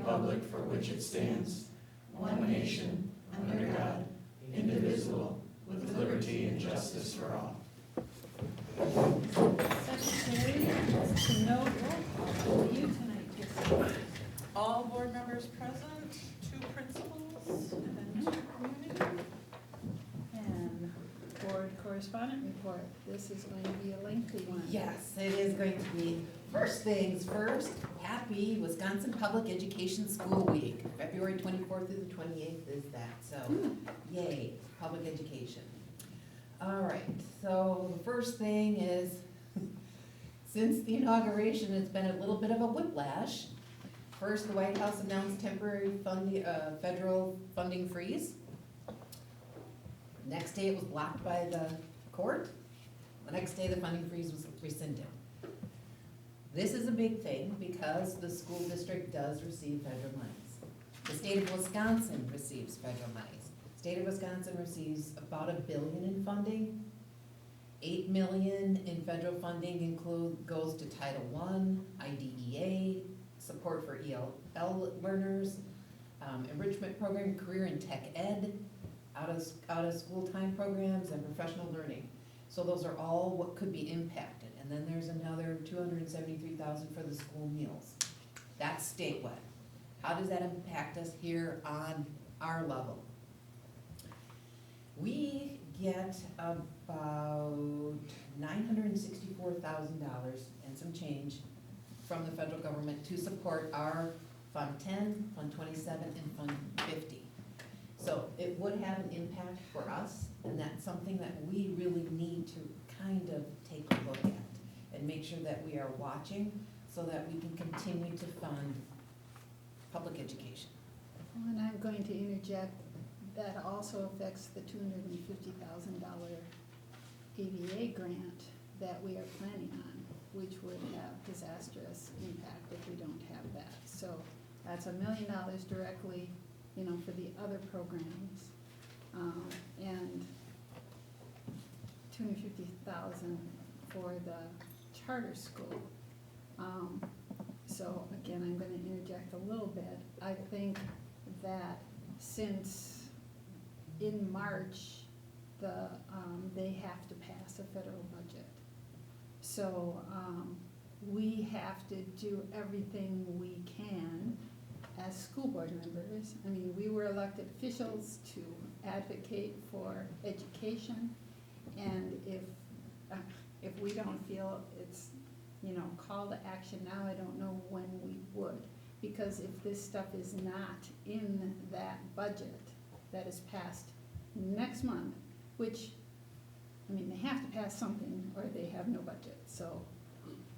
republic for which it stands, one nation, under God, indivisible, with liberty and justice for all. Secretary, to note, roll call for you tonight, please. All board members present, 2 principals, and then 2 community. And board correspondent report. This is going to be a lengthy one. Yes, it is going to be. First things first, happy Wisconsin Public Education School Week. February 24th through the 28th is that, so yay, public education. All right, so the first thing is, since the inauguration, it's been a little bit of a whiplash. First, the White House announced temporary funding, federal funding freeze. Next day, it was blocked by the court. The next day, the funding freeze was rescinded. This is a big thing because the school district does receive federal monies. The state of Wisconsin receives federal monies. State of Wisconsin receives about $1 billion in funding. $8 million in federal funding goes to Title I, IDEA, support for ELL learners, enrichment program, career and tech ed, out of school time programs, and professional learning. So those are all what could be impacted. And then there's another $273,000 for the school meals. That's statewide. How does that impact us here on our level? We get about $964,000 and some change from the federal government to support our Fund 10, Fund 27, and Fund 50. So it would have an impact for us, and that's something that we really need to kind of take a look at and make sure that we are watching so that we can continue to fund public education. And I'm going to interject, that also affects the $250,000 AVA grant that we are planning on, which would have disastrous impact if we don't have that. So that's $1 million directly, for the other programs, and $250,000 for the charter school. So again, I'm going to interject a little bit. I think that since in March, they have to pass a federal budget. So we have to do everything we can as school board members. I mean, we were elected officials to advocate for education, and if we don't feel it's, call to action now, I don't know when we would. Because if this stuff is not in that budget that is passed next month, which, they have to pass something or they have no budget, so.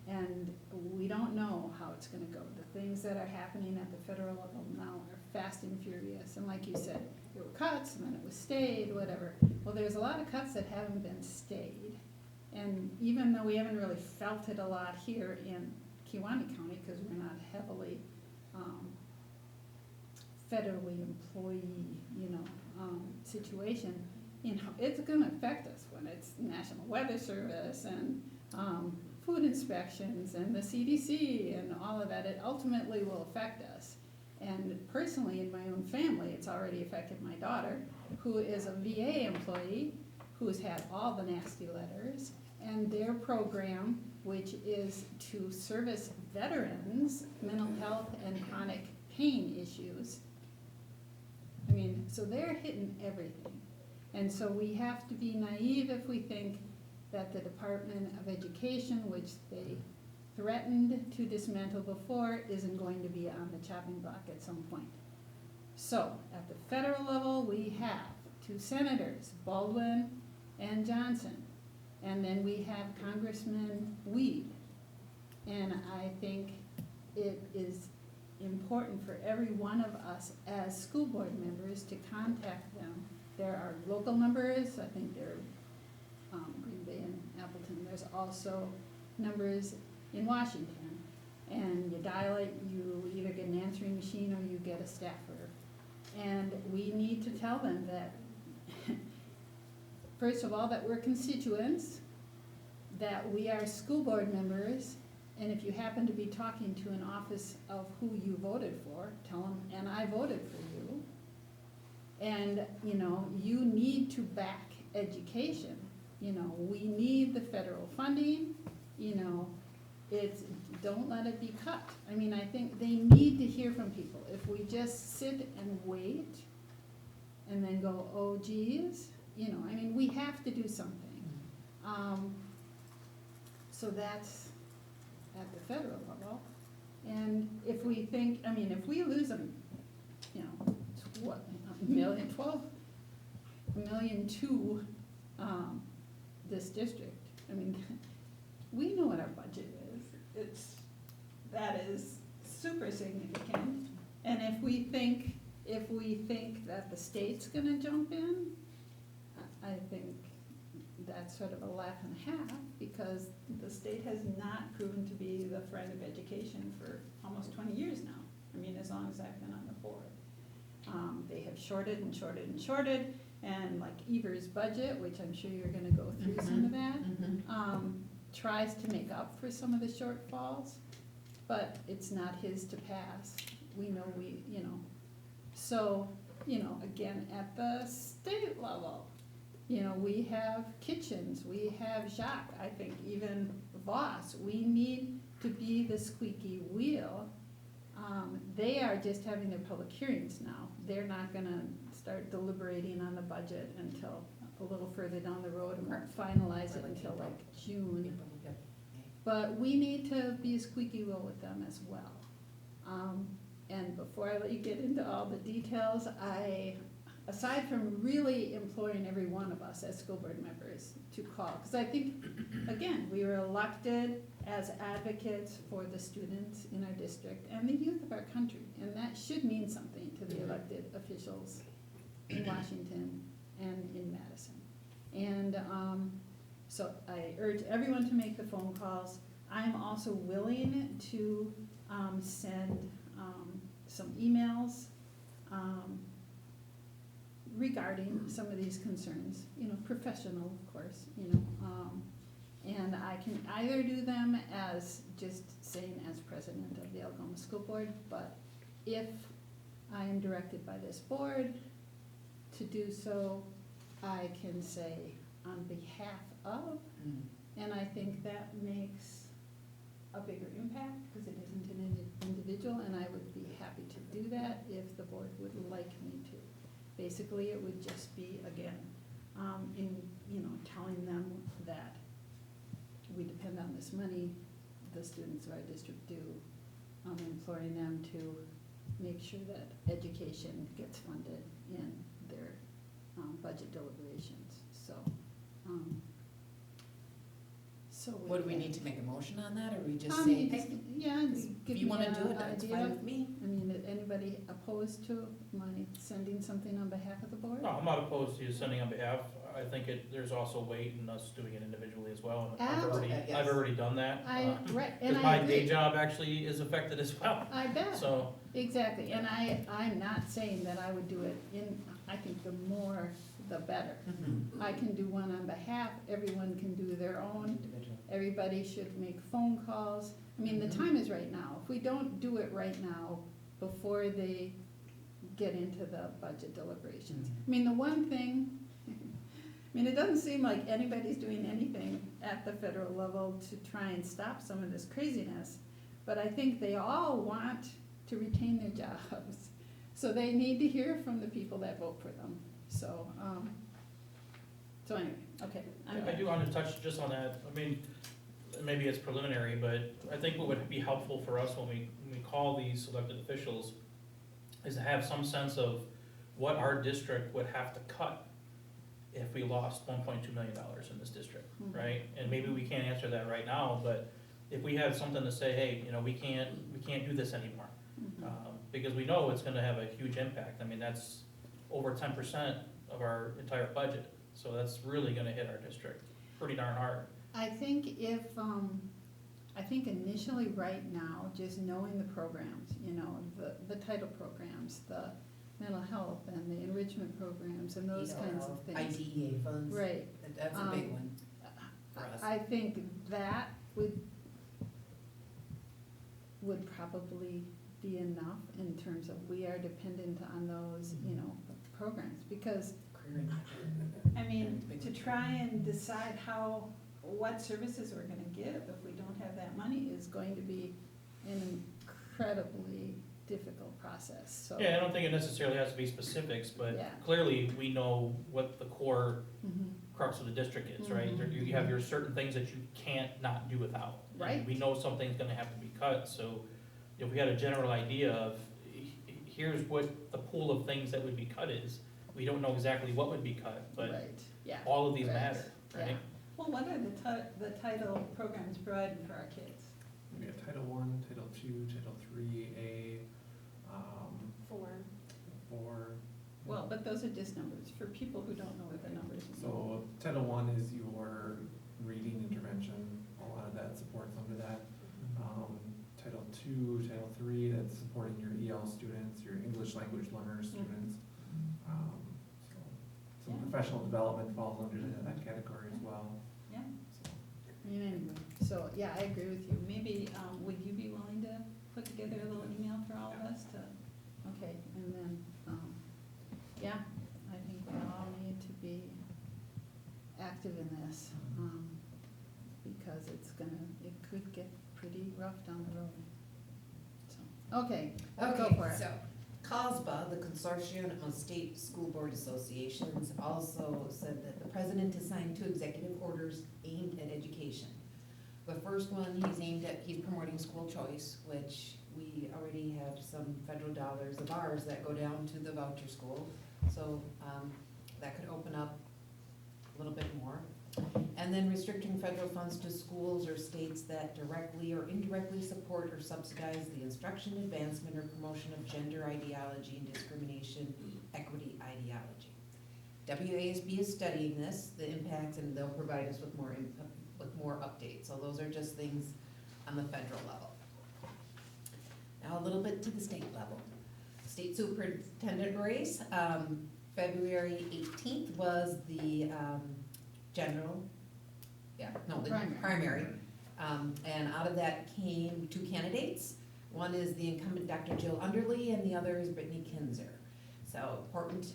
And we don't know how it's gonna go. The things that are happening at the federal level now are fast and furious. And like you said, there were cuts and then it was stayed, whatever. Well, there's a lot of cuts that haven't been stayed. And even though we haven't really felt it a lot here in Kewaunee County, because we're not heavily federally employee, situation, it's gonna affect us when it's National Weather Service and food inspections and the CDC and all of that. It ultimately will affect us. And personally, in my own family, it's already affected my daughter, who is a VA employee, who's had all the nasty letters, and their program, which is to service veterans' mental health and chronic pain issues. So they're hitting everything. And so we have to be naive if we think that the Department of Education, which they threatened to dismantle before, isn't going to be on the chopping block at some point. So at the federal level, we have 2 senators, Baldwin and Johnson. And then we have Congressman Weed. And I think it is important for every one of us as school board members to contact them. There are local numbers, I think they're Green Bay and Appleton. There's also numbers in Washington. And you dial it, you either get an answering machine or you get a staffer. And we need to tell them that, first of all, that we're constituents, that we are school board members, And if you happen to be talking to an office of who you voted for, tell them, and I voted for you. And, you know, you need to back education. You know, we need the federal funding, you know, don't let it be cut. I mean, I think they need to hear from people. If we just sit and wait and then go, oh geez, you know, I mean, we have to do something. So that's at the federal level. And if we think, I mean, if we lose them, you know, what, $12 million to this district, I mean, we know what our budget is. That is super significant. And if we think that the state's gonna jump in, I think that's sort of a laugh and a half, because the state has not proven to be the friend of education for almost 20 years now. I mean, as long as I've been on the board. They have shorted and shorted and shorted, and like Ever's budget, which I'm sure you're gonna go through some of that, tries to make up for some of the shortfalls, but it's not his to pass. We know you know. So, you know, again, at the state level, you know, we have kitchens, we have Jacques, I think even Voss. We need to be the squeaky wheel. They are just having their public hearings now. They're not gonna start deliberating on the budget until a little further down the road, and won't finalize it until like June. But we need to be a squeaky wheel with them as well. And before I let you get into all the details, aside from really imploring every one of us as school board members to call, because I think, again, we were elected as advocates for the students in our district and the youth of our country, and that should mean something to the elected officials in Washington and in Madison. And so I urge everyone to make the phone calls. I'm also willing to send some emails regarding some of these concerns, you know, professional, of course, you know, and I can either do them as just saying as president of the Algoma School Board, but if I am directed by this board to do so, I can say on behalf of, and I think that makes a bigger impact because it isn't an individual, and I would be happy to do that if the board would like me to. Basically, it would just be, again, in, you know, telling them that we depend on this money, the students of our district do, imploring them to make sure that education gets funded in their budget deliberations. So What do we need to make a motion on that, or we just say, hey, yeah, if you wanna do it, that's fine with me? I mean, is anybody opposed to my sending something on behalf of the board? No, I'm not opposed to you sending on behalf. I think there's also weight in us doing it individually as well. And Absolutely. I've already done that. Right, and Because I my day agree. job actually is affected as well. I bet, So, exactly, and I'm not saying that I would do it I think the more, the better. I can do one on behalf, everyone can do their own, Individual. everybody should make phone calls. I mean, the time is right now. If we don't do it right now, before they get into the budget deliberations. I mean, the one thing, I mean, it doesn't seem like anybody's doing anything at the federal level to try and stop some of this craziness, but I think they all want to retain their jobs. So they need to hear from the people that vote for them. So anyway, okay. I do want to touch just on that. I mean, maybe it's preliminary, but I think what would be helpful for us when we call these elected officials is to have some sense of what our district would have to cut if we lost $1.2 million in this district, right? And maybe we can't answer that right now, but if we had something to say, hey, you know, we can't do this anymore, because we know it's gonna have a huge impact. I mean, that's over 10% of our entire budget, so that's really gonna hit our district pretty darn hard. I think I think initially right now, just knowing the programs, you know, the title programs, the mental health and the enrichment programs and those kinds of things. IDEA funds. Right. That's a big one for us. I think that would would probably be enough in terms of we are dependent on those, you know, programs, because I mean, to try and decide what services we're gonna give if we don't have that money is going to be an incredibly difficult process, so. Yeah, I don't think it necessarily has to be specifics, but Yeah. clearly we know what the core Mhm. crux of the district is, right? Mhm. You have your certain things that you can't not do without. And Right. we know something's gonna have to be cut, so if we had a general idea of, here's what the pool of things that would be cut is, we don't know exactly what would be cut, but Right, yeah. all of these Right. matter, right? Yeah. Well, what are the title programs providing for our kids? We got Title I, Title II, Title III, four. Well, but those are just numbers, for people who don't know what the numbers mean. So Title I is your reading intervention, a lot of that supports under that. Title II, Title III, that's supporting your EL students, your English language learners students. So some Yeah. professional development falls under that category as well. Yeah, So, I mean, anyway, so, yeah, I agree with you. Maybe, would you be willing to put together a little email for all of us to, okay, and then, yeah, I think we all need to be active in this, because it could get pretty rough down the road. So, okay, go for Okay, it. so COSBA, the Consortium of State School Board Associations, also said that the president has signed 2 executive orders aimed at education. The first one, he's promoting school choice, which we already have some federal dollars of ours that go down to the voucher school. So, that could open up a little bit more. And then restricting federal funds to schools or states that directly or indirectly support or subsidize the instruction, advancement, or promotion of gender ideology and discrimination, equity ideology. WASB is studying this, the impacts, and they'll provide us with more updates. So those are just things on the federal level. Now a little bit to the state level. State superintendent race, February 18th was the primary. And out of that came 2 candidates. One is the incumbent Dr. Jill Underly, and the other is Brittany Kinzer. So important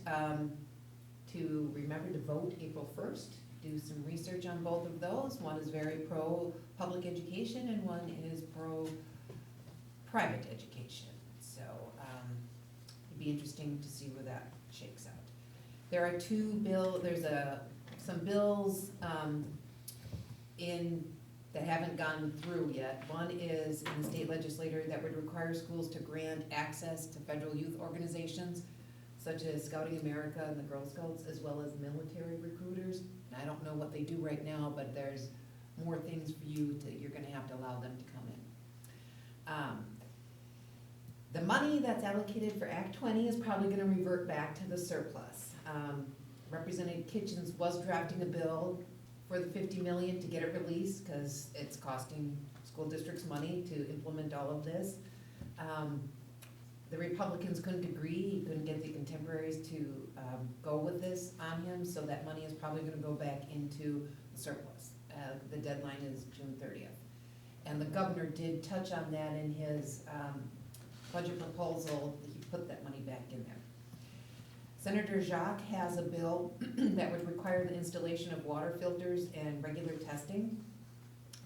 to remember to vote April 1st. Do some research on both of those. One is very pro-public education and one is pro-private education. So it'd be interesting to see where that shakes out. There are some bills that haven't gone through yet. One is in the state legislature that would require schools to grant access to federal youth organizations such as Scouting America and the Girl Scouts, as well as military recruiters. And I don't know what they do right now, but there's more things for you're gonna have to allow them to come in. The money that's allocated for Act 20 is probably gonna revert back to the surplus. Representative Kitchens was drafting a bill for the $50 million to get it released, because it's costing school districts money to implement all of this. The Republicans couldn't agree, he couldn't get the contemporaries to go with this on him, so that money is probably gonna go back into the surplus. The deadline is June 30th. And the governor did touch on that in his budget proposal, he put that money back in there. Senator Jacques has a bill that would require the installation of water filters and regular testing.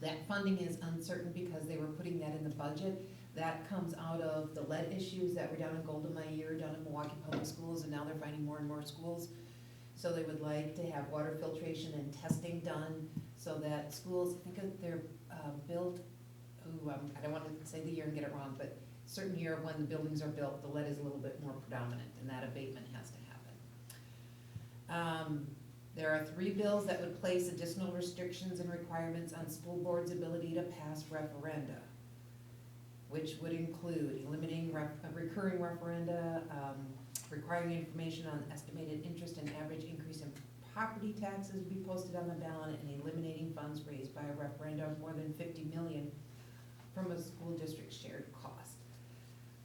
That funding is uncertain because they were putting that in the budget. That comes out of the lead issues that were down in Golda Meir, down in Milwaukee Public Schools, and now they're finding more and more schools. So they would like to have water filtration and testing done so that schools, I think they're built, I don't want to say the year and get it wrong, but certain year when the buildings are built, the lead is a little bit more predominant, and that abatement has to happen. There are 3 bills that would place additional restrictions and requirements on school boards' ability to pass referenda, which would include eliminating recurring referenda, requiring information on estimated interest and average increase in property taxes be posted on the ballot, and eliminating funds raised by a referenda of more than $50 million from a school district shared cost.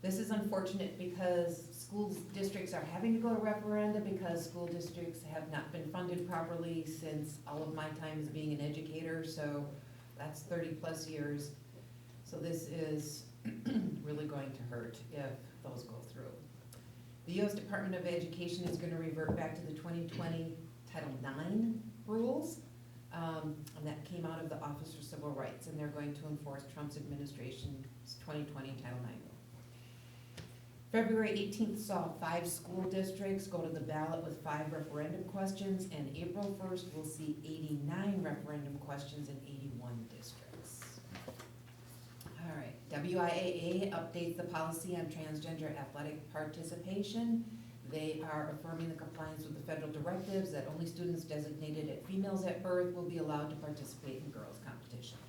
This is unfortunate because school districts are having to go to referenda because school districts have not been funded properly since all of my time as being an educator, so that's 30+ years. So this is really going to hurt if those go through. The U.S. Department of Education is gonna revert back to the 2020 Title IX rules. And that came out of the Office for Civil Rights, and they're going to enforce Trump's administration's 2020 Title IX rule. February 18th saw 5 school districts go to the ballot with 5 referendum questions, and April 1st we'll see 89 referendum questions in 81 districts. All right, WIAA updates the policy on transgender athletic participation. They are affirming the compliance with the federal directives that only students designated as females at birth will be allowed to participate in girls' competitions.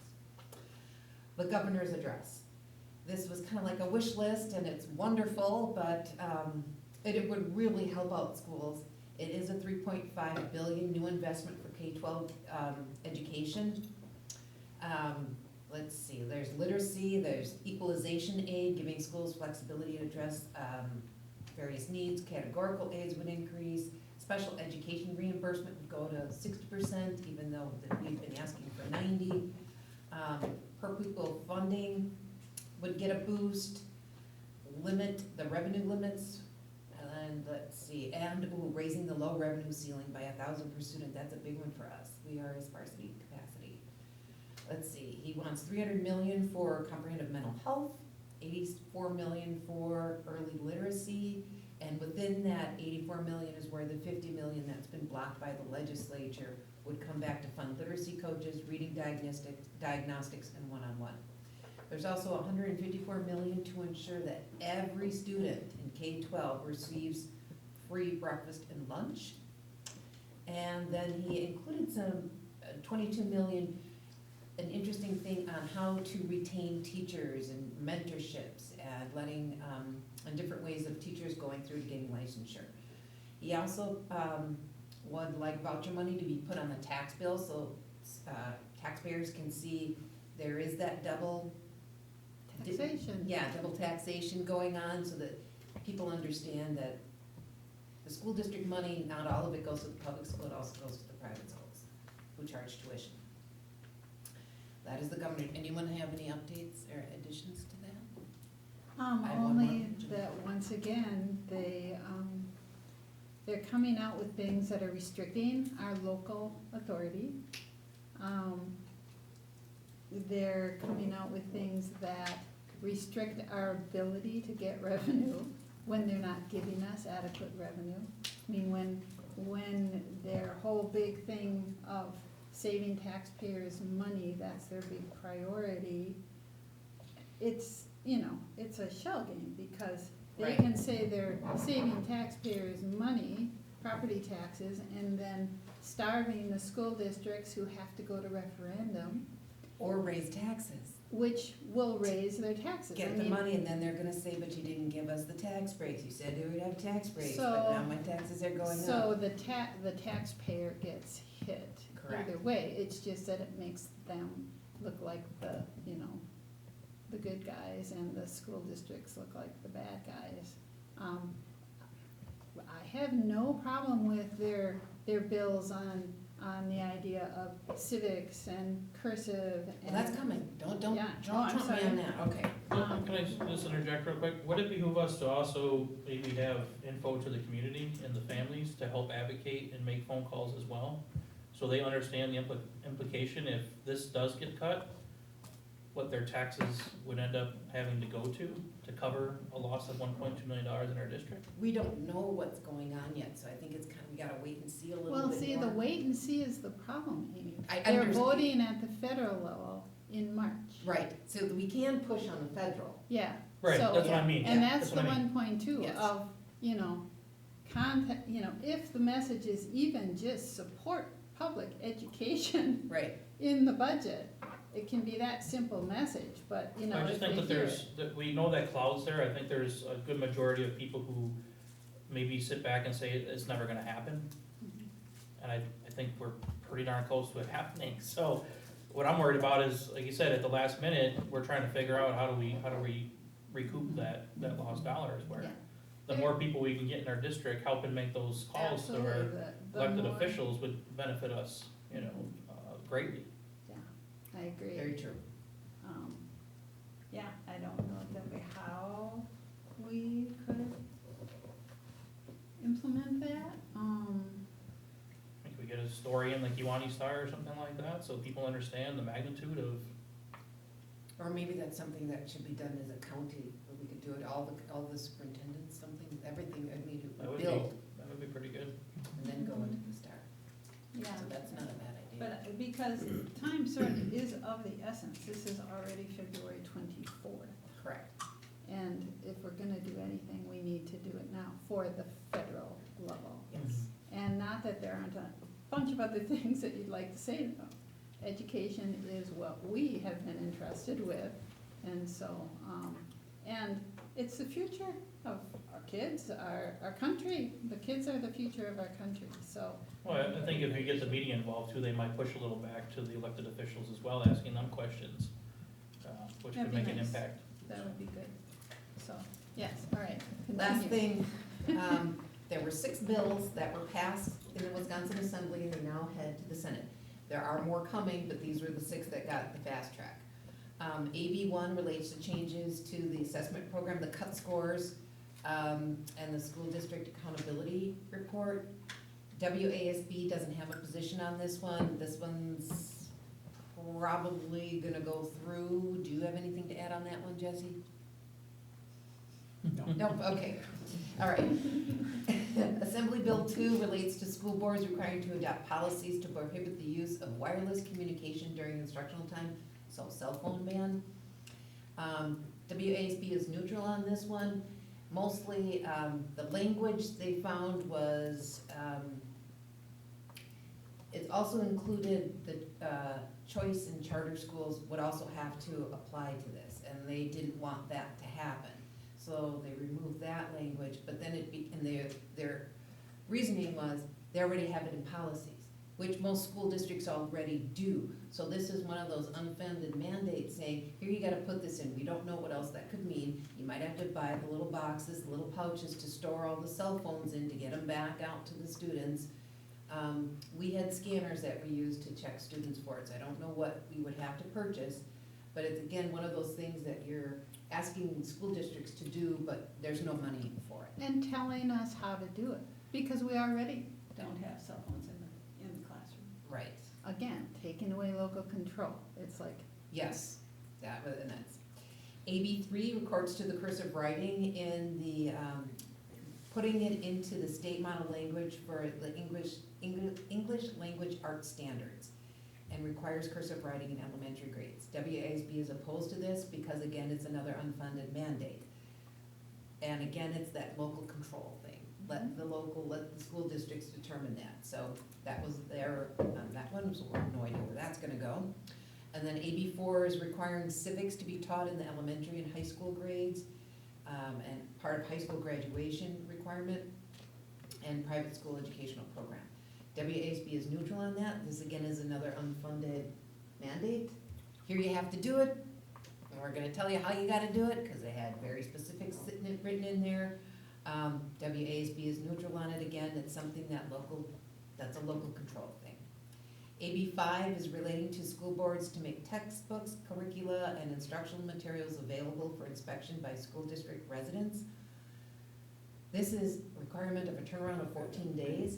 The governor's address. This was kind of like a wish list, and it's wonderful, but it would really help out schools. It is a $3.5 billion new investment for K-12 education. Let's see, there's literacy, there's equalization aid, giving schools flexibility to address various needs. Categorical aids would increase. Special education reimbursement would go to 60%, even though we've been asking for 90. Per pupil funding would get a boost. Limit the revenue limits, and let's see, and raising the low revenue ceiling by 1,000 per student. That's a big one for us. We are a sparsity capacity. Let's see, he wants $300 million for comprehensive mental health, $84 million for early literacy, and within that $84 million is where the $50 million that's been blocked by the legislature would come back to fund literacy coaches, reading diagnostics, and one-on-one. There's also $154 million to ensure that every student in K-12 receives free breakfast and lunch. And then he included some $22 million, an interesting thing on how to retain teachers and mentorships and letting, and different ways of teachers going through to getting licensure. He also would like voucher money to be put on the tax bill, so taxpayers can see there is that double Taxation. Yeah, double taxation going on, so that people understand that the school district money, not all of it goes to the public school, it also goes to the private schools who charge tuition. That is the government. Anyone have any updates or additions to that? I have one Only more. that, once again, they're coming out with things that are restricting our local authority. They're coming out with things that restrict our ability to get revenue when they're not giving us adequate revenue. I mean, when their whole big thing of saving taxpayers money, that's their big priority, it's, it's a shell game, because they Right. can say they're saving taxpayers money, property taxes, and then starving the school districts who have to go to referendum, Or raise taxes. which will raise their taxes. I Get the mean, money, and then they're gonna say, but you didn't give us the tax breaks. You said you would have tax breaks, So- but now my taxes are going So up. the taxpayer gets hit. Correct. Either way, it's just that it makes them look like the good guys, and the school districts look like the bad guys. I have no problem with their bills on the idea of civics and cursive and. Well, that's coming. Don't Yeah. Oh, trump I'm me sorry. on that, okay. Can I just interject real quick? Would it behoove us to also maybe have info to the community and the families to help advocate and make phone calls as well? So they understand the implication if this does get cut, what their taxes would end up having to go to cover a loss of $1.2 million in our district? We don't know what's going on yet, so I think it's kind of, we gotta wait and see a little bit more. Well, see, the wait and see is the problem, Amy. I They're understand. voting at the federal level in March. Right, so we can push on the federal. Yeah. Right, So- that's what I mean. And Yeah, that's the what I mean. 1.2 Yes. of, if the message is even just support public education Right. in the budget, it can be that simple message, but, I just if think they that hear there's, that we know that cloud's there. I think there's a good majority of people who maybe sit back and say it's never gonna happen. And I think we're pretty darn close to it happening. So what I'm worried about is, like you said, at the last minute, we're trying to figure out how do we recoup that lost dollars, where Yeah. the more people we can get in our district helping make those calls to Absolutely, our the elected more- officials would benefit us, greatly. Yeah, I agree. Very true. yeah, I don't know exactly how we could implement that. Like we get a story in the Kiwani Star or something like that, so people understand the magnitude of, Or maybe that's something that should be done as a county, where we could do it, all the superintendents, something, everything, I mean, that would be, build, that would be pretty good. and then go into the Star. Yeah. So that's not a bad idea. But because time certain is of the essence, this is already February 24th. Correct. And if we're gonna do anything, we need to do it now for the federal level. Yes. And not that there aren't a bunch of other things that you'd like to say to them. Education is what we have been entrusted with, and so, and it's the future of our kids, our country. The kids are the future of our country, so. Well, I think if you get the media involved too, they might push a little back to the elected officials as well, asking them questions, which could That'd be make an nice. impact. That would be good. So, yes, all right. Last continue. thing, there were 6 bills that were passed in the Wisconsin Assembly, and they now head to the Senate. There are more coming, but these were the 6 that got the fast track. AB 1 relates to changes to the assessment program, the cut scores, and the school district accountability report. WASB doesn't have a position on this one. This one's probably gonna go through. Do you have anything to add on that one, Jesse? No. Nope, okay, all right. Assembly Bill 2 relates to school boards requiring to adopt policies to prohibit the use of wireless communication during instructional time, so cell phone ban. WASB is neutral on this one. Mostly, the language they found was, it also included the choice in charter schools would also have to apply to this, and they didn't want that to happen. So they removed that language, but then and their reasoning was, they already have it in policies, which most school districts already do. So this is one of those unfunded mandates saying, here, you gotta put this in, we don't know what else that could mean. You might have to buy the little boxes, the little pouches to store all the cell phones in to get them back out to the students. We had scanners that we used to check students' boards. I don't know what we would have to purchase, but it's again, one of those things that you're asking school districts to do, but there's no money for it. And telling us how to do it, because we already don't have cell phones in the classroom. Right. Again, taking away local control, it's like, Yes, that was, and that's. AB 3 records to the cursive writing in the, putting it into the state model language for the English language arts standards, and requires cursive writing in elementary grades. WASB is opposed to this because, again, it's another unfunded mandate. And again, it's that local control thing. Let the school districts determine that. So that was their, that one, so we have no idea where that's gonna go. And then AB 4 is requiring civics to be taught in the elementary and high school grades, and part of high school graduation requirement, and private school educational program. WASB is neutral on that. This again is another unfunded mandate. Here you have to do it, and we're gonna tell you how you gotta do it, because they had very specifics written in there. WASB is neutral on it. Again, it's something that's a local control thing. AB 5 is relating to school boards to make textbooks, curricula, and instructional materials available for inspection by school district residents. This is requirement of a turnaround of 14 days.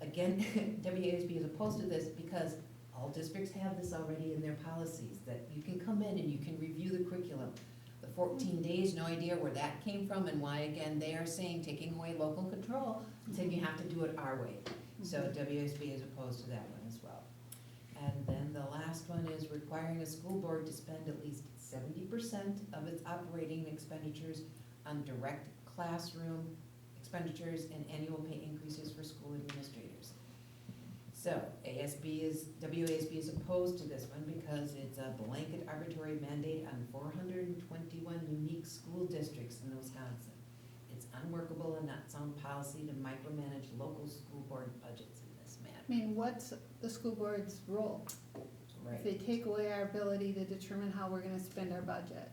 Again, WASB is opposed to this because all districts have this already in their policies, that you can come in and you can review the curriculum. The 14 days, no idea where that came from and why, again, they are saying, taking away local control, saying you have to do it our way. So WASB is opposed to that one as well. And then the last one is requiring a school board to spend at least 70% of its operating expenditures on direct classroom expenditures and annual pay increases for school administrators. So WASB is opposed to this one because it's a blanket arbitrary mandate on 421 unique school districts in Wisconsin. It's unworkable and not sound policy to micromanage local school board budgets in this I manner. mean, what's the school board's role? If they Right. take away our ability to determine how we're gonna spend our budget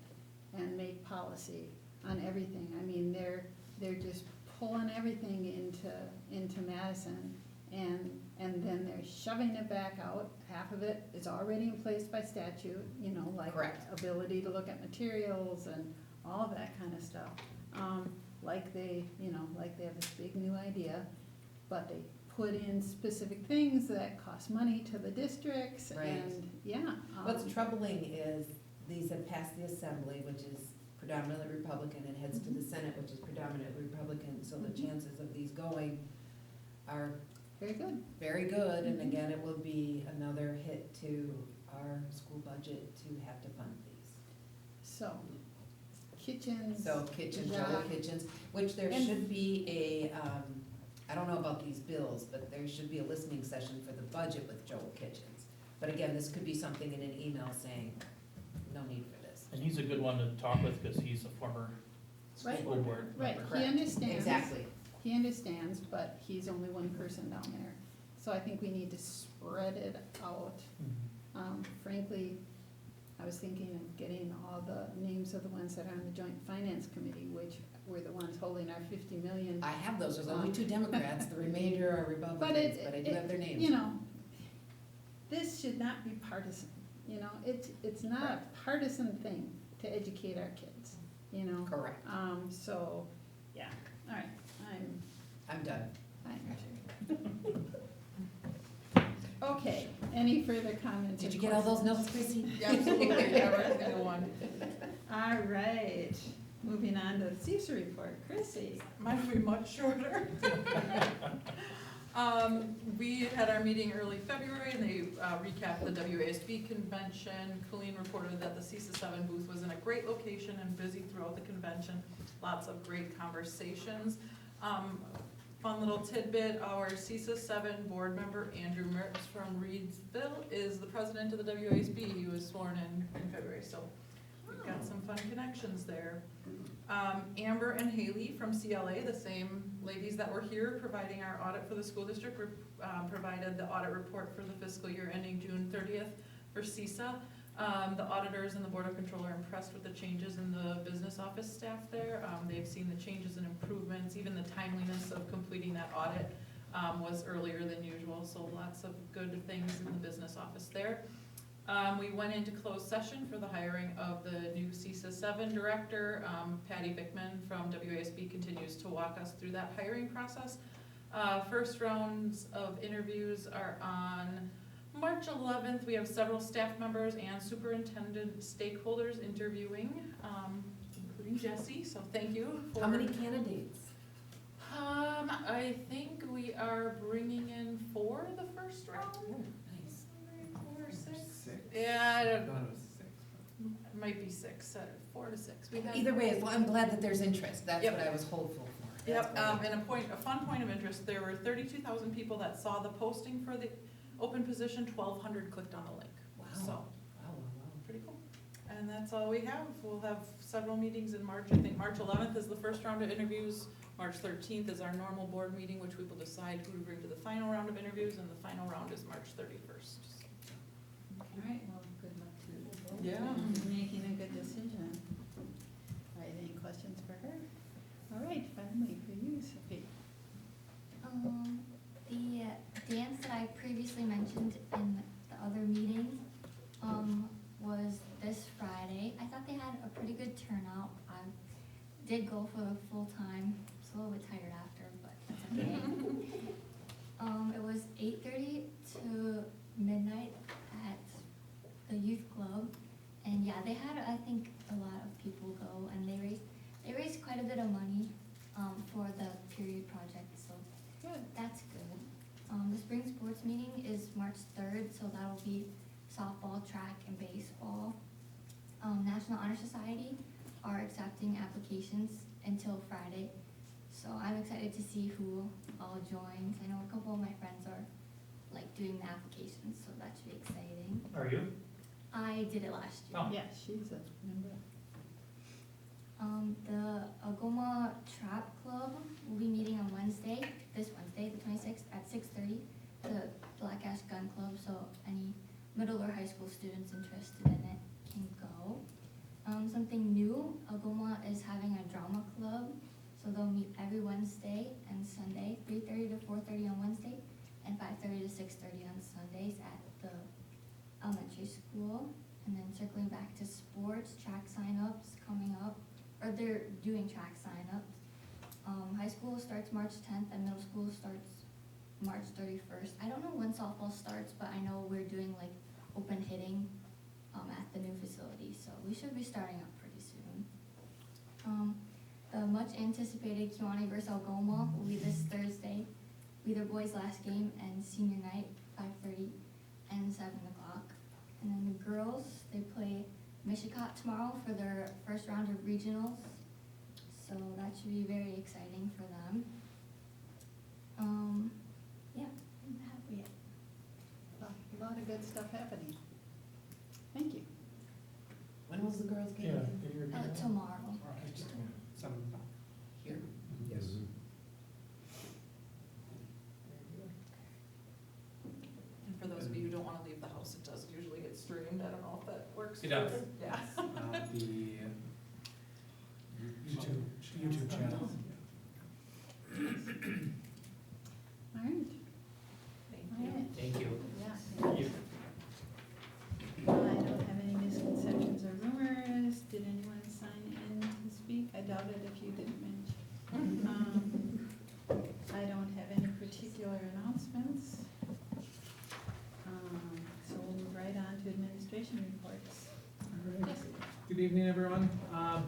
and make policy on everything, I mean, they're just pulling everything into Madison, and then they're shoving it back out. Half of it is already in place by statute, you know, like Correct. ability to look at materials and all of that kind of stuff. Like they, you know, like they have this big new idea, but they put in specific things that cost money to the districts Right. and, yeah. What's troubling is these have passed the Assembly, which is predominantly Republican, and heads to the Senate, which is predominantly Republican, so the chances of these going are Very good. very good, and again, it will be another hit to our school budget to have to fund these. So, kitchens. So kitchens, Yeah. Joel Kitchens, which there And- should be a, I don't know about these bills, but there should be a listening session for the budget with Joel Kitchens. But again, this could be something in an email saying, no need for this. And he's a good one to talk with, because he's a former Right. school board Right, member. he understands. Exactly. He understands, but he's only one person down there. So I think we need to spread it out. Mhm. Frankly, I was thinking of getting all the names of the ones that are on the joint finance committee, which were the ones holding our 50 million. I have those, there's only 2 Democrats, the remainder are Republicans, but I do have their names. You know, this should not be partisan, you know, it's not a partisan thing to educate our kids, you know? Correct, So, yeah, all right, I'm done. Okay, any further comments? Did or you get all those questions? notes, Chrissy? Absolutely, every single one. All right, moving on to the CISA report, Chrissy. Mine will be much shorter. We had our meeting early February, and they recapped the WASB convention. Colleen reported that the CISA 7 booth was in a great location and busy throughout the convention. Lots of great conversations. Fun little tidbit, our CISA 7 board member, Andrew Mertz from Reedsville, is the president of the WASB. He was sworn in February, so we've got some fun connections there. Amber and Haley from CLA, the same ladies that were here providing our audit for the school district, provided the audit report for the fiscal year ending June 30th for CISA. The auditors and the Board of Control are impressed with the changes in the business office staff there. They've seen the changes and improvements, even the timeliness of completing that audit was earlier than usual, so lots of good things in the business office there. We went into closed session for the hiring of the new CISA 7 director. Patty Bickman from WASB continues to walk us through that hiring process. First rounds of interviews are on March 11th. We have several staff members and superintendent stakeholders interviewing, including Jesse, so thank you. How many candidates? I think we are bringing in 4 the first round. Nice. 4 or 6? 6. Yeah, I don't thought know. it was 6. It might be 6, 4 to 6. We have. Either way, I'm glad that there's interest, that's Yep. what I was hopeful for. Yep, That's great. and a fun point of interest, there were 32,000 people that saw the posting for the open position, 1,200 clicked on the link. Wow. So, Wow, wow, pretty cool. And that's all we have. We'll have several meetings in March. I think March 11th is the first round of interviews. March 13th is our normal board meeting, which we will decide who to bring to the final round of interviews, and the final round is March 31st. All right, well, good luck to you both. Yeah. in Making a good decision. All right, any questions for her? All right, finally for you, Sophie. The dance that I previously mentioned in the other meeting, was this Friday. I thought they had a pretty good turnout. I did go for the full time, so a little bit tired after, but that's okay. It was 8:30 to midnight at the youth club, and yeah, they had, I think, a lot of people go, and they raised quite a bit of money, for the period project, so Good. that's good. The spring sports meeting is March 3rd, so that'll be softball, track, and baseball. National Honor Society are accepting applications until Friday, so I'm excited to see who all joins. I know a couple of my friends are like doing the applications, so that should be exciting. Are you? I did it last year. Oh. Yeah, she's a member. The Algoma Trap Club will be meeting on Wednesday, this Wednesday, the 26th, at 6:30, the Black Ash Gun Club, so any middle or high school students interested in it can go. Something new, Algoma is having a drama club, so they'll meet every Wednesday and Sunday, 3:30 to 4:30 on Wednesday, and 5:30 to 6:30 on school, and then circling back to sports, track signups coming up, or they're doing track signups. High school starts March 10th and middle school starts March 31st. I don't know when softball starts, but I know we're doing like open hitting at the new facility, so we should be starting up pretty soon. The much anticipated Kiwani versus Algoma will be this Thursday. Be their boys' last game and senior night, 5:30 and 7 o'clock. And then the girls, they play Mishicot tomorrow for their first round of regionals. So that should be very exciting for them. Yeah, and that will be it. A lot of good stuff happening. Thank you. When was the girls' game? again? Tomorrow. 7 o'clock. Here. Yes. And for those of you who don't wanna leave the house, it does usually get streamed, I don't know if that works. It does. Yeah. The YouTube channel. All right. Thank All you. right. Thank you. Yeah. Thank you. I don't have any misconceptions or rumors. Did anyone sign in to speak? I doubt it if you didn't mention. I don't have any particular announcements. So we'll move right on to administration reports. Alright. Good evening, everyone.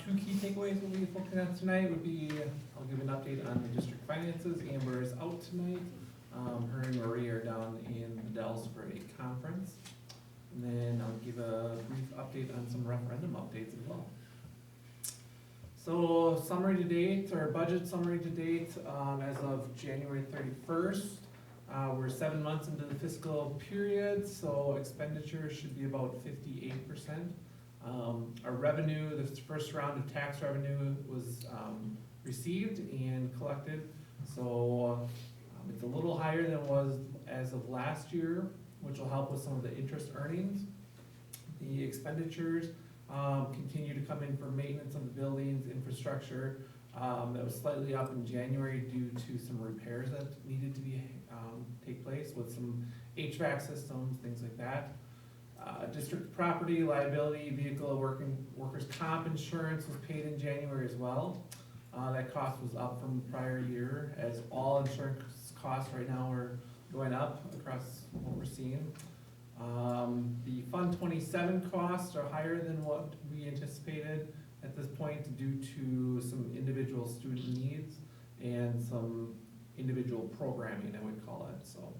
Two key takeaways we'll be focusing on tonight would be, I'll give an update on the district finances. Amber is out tonight. Her and Marie are down in the Dells for a conference. And then I'll give a brief update on some referendum updates as well. So summary to date, or budget summary to date, as of January 31st. We're 7 months into the fiscal period, so expenditures should be about 58%. Our revenue, the first round of tax revenue was received and collected, so it's a little higher than it was as of last year, which will help with some of the interest earnings. The expenditures continue to come in for maintenance of the buildings, infrastructure. That was slightly up in January due to some repairs that needed to be take place with some HVAC systems, things like that. District property, liability, vehicle, workers' comp insurance was paid in January as well. That cost was up from the prior year, as all insurance costs right now are going up across what we're seeing. The Fund 27 costs are higher than what we anticipated at this point due to some individual student needs and some individual programming, I would call it, so.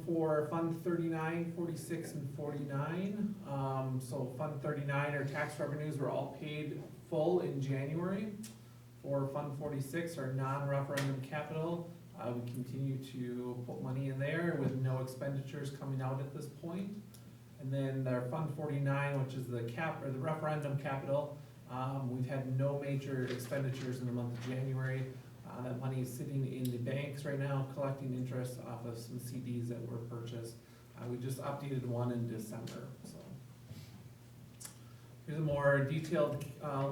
For Fund 39, 46, and 49, so Fund 39, our tax revenues were all paid full in January. For Fund 46, our non-referendum capital, we continue to put money in there with no expenditures coming out at this point. And then our Fund 49, which is the referendum capital, we've had no major expenditures in the month of January. That money is sitting in the banks right now, collecting interest off of some CDs that were purchased. We just updated one in December, so. Here's a more detailed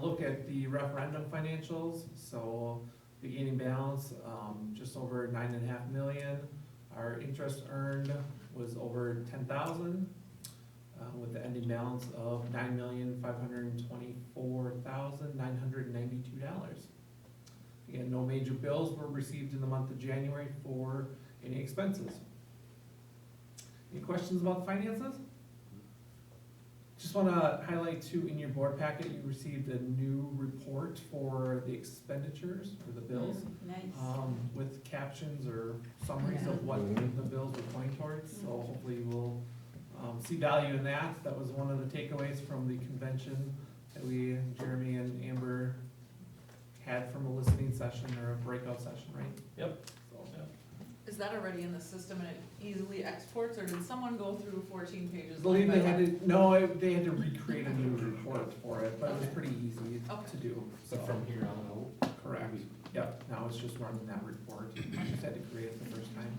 look at the referendum financials. So beginning balance, just over 9.5 million. Our interest earned was over 10,000, with the ending balance of $9,524,992. Again, no major bills were received in the month of January for any expenses. Any questions about the finances? Just want to highlight too, in your board packet, you received a new report for the expenditures or the bills. Nice. With captions or summaries of what the bills were pointing towards, so hopefully you will see value in that. That was one of the takeaways from the convention that Jeremy and Amber had from a listening session or a breakout session, right? Yep. So, Is that already in the system and it easily exports, or did someone go through 14 pages? I believe line they by had line? to, no, they had to recreate a new report for it, but it was Okay. pretty easy Okay. to do, so. So from here on out? Correct, yep, now it's just running that report, you just had to create it the first time,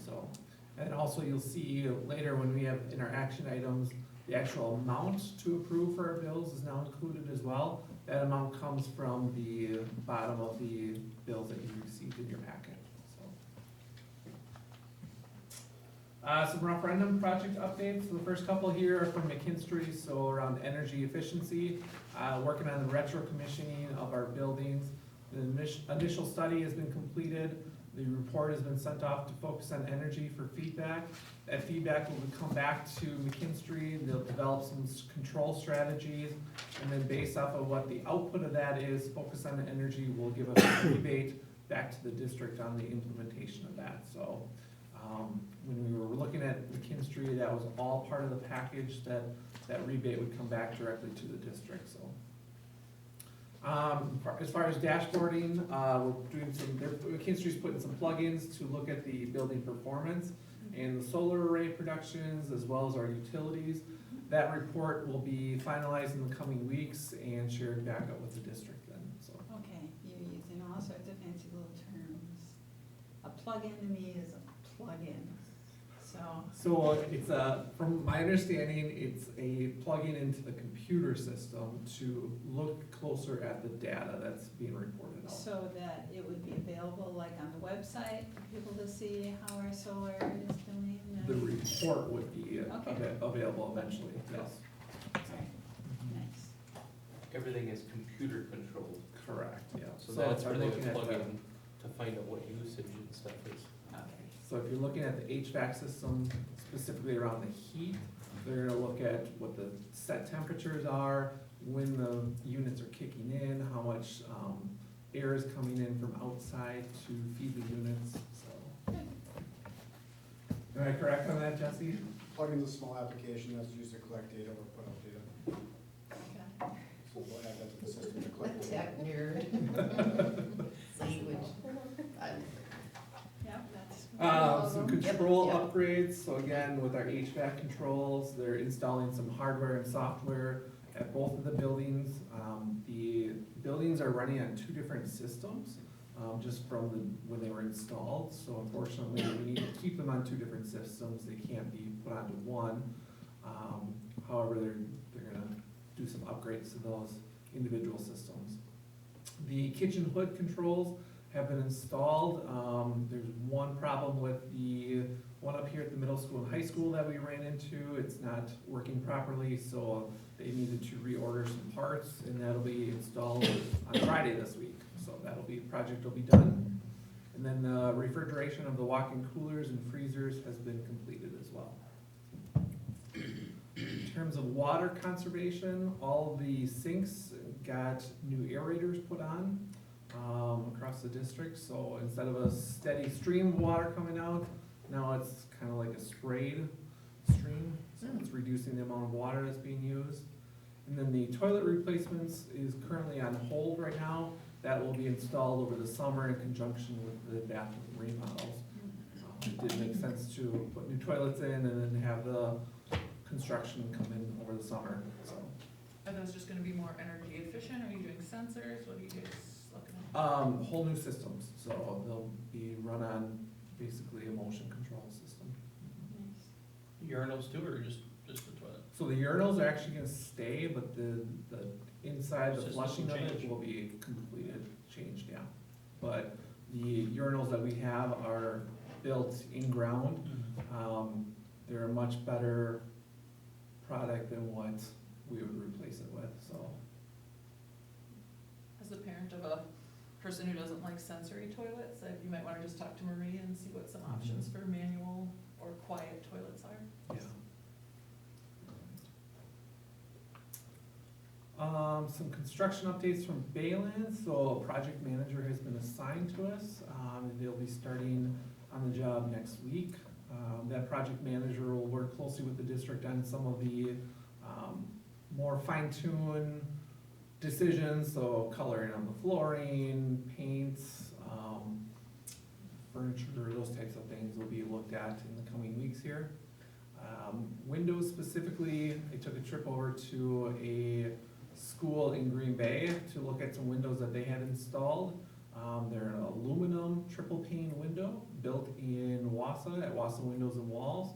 so. And also you'll see later when we have in our action items, the actual amount to approve for our bills is now included as well. That amount comes from the bottom of the bills that you received in your packet, so. Some referendum project updates. The first couple here are from McKinstry, so around energy efficiency, working on the retro commissioning of our buildings. The initial study has been completed. The report has been sent off to Focus on Energy for feedback. That feedback will come back to McKinstry. They'll develop some control strategies, and then based off of what the output of that is, Focus on Energy will give us a rebate back to the district on the implementation of that. So when we were looking at McKinstry, that was all part of the package, that rebate would come back directly to the district, so. As far as dashboarding, we're doing McKinstry's putting some plugins to look at the building performance and the solar array productions, as well as our utilities. That report will be finalized in the coming weeks and shared back up with the district then, so. Okay, you're using all sorts of fancy little terms. A plug-in to me is a plug-in, so. So it's from my understanding, it's a plug-in into the computer system to look closer at the data that's being reported out. So that it would be available like on the website for people to see how our solar is doing? The report would be Okay. available eventually, yes. Right, nice. Everything is computer controlled, Correct, yeah. so that's where I'm they looking would at plug the- in to find out what usage and stuff is. Okay. So if you're looking at the HVAC system, specifically around the heat, they're gonna look at what the set temperatures are, when the units are kicking in, how much air is coming in from outside to feed the units, so. Am I correct on that, Jesse? Plugin's a small application that's used to collect data or put out data, Okay. so we'll add that to the system to A collect data. tech nerd. Language. Yep, that's. Some control Yep, yep. upgrades, so again, with our HVAC controls, they're installing some hardware and software at both of the buildings. The buildings are running on two different systems, just from when they were installed, so unfortunately, we need to keep them on two different systems, they can't be put onto one. However, they're gonna do some upgrades to those individual systems. The kitchen hood controls have been installed. There's one problem with the one up here at the middle school and high school that we ran into. It's not working properly, so they needed to reorder some parts, and that'll be installed on Friday this week. So project will be done. And then the refrigeration of the walk-in coolers and freezers has been completed as well. In terms of water conservation, all the sinks got new aerators put on across the district, so instead of a steady stream of water coming out, now it's kind of like a sprayed stream, so it's reducing the amount of water that's being used. And then the toilet replacements is currently on hold right now. That will be installed over the summer in conjunction with the bathroom remodels. It did make sense to put new toilets in and then have the construction come in over the summer, so. Are those just gonna be more energy efficient? Are you doing sensors? What are you guys looking at? Whole new systems, so they'll be run on basically a motion control system. Nice. Urinals too, or just the toilet? So the urinals are actually gonna stay, but the inside, the Systems flushing will of it change. will be completed, changed, yeah. But the urinals that we have are built in-ground. They're a much better product than what we would replace it with, so. As the parent of a person who doesn't like sensory toilets, you might wanna just talk to Marie and see what some options for manual or quiet toilets are. Yeah. Some construction updates from Bayland, so a project manager has been assigned to us, and they'll be starting on the job next week. That project manager will work closely with the district on some of the, more fine-tuned decisions, so coloring on the flooring, paints, furniture, those types of things will be looked at in the coming weeks here. Windows specifically, I took a trip over to a school in Green Bay to look at some windows that they had installed. They're an aluminum triple pane window built in Wausau at Wausau Windows and Walls.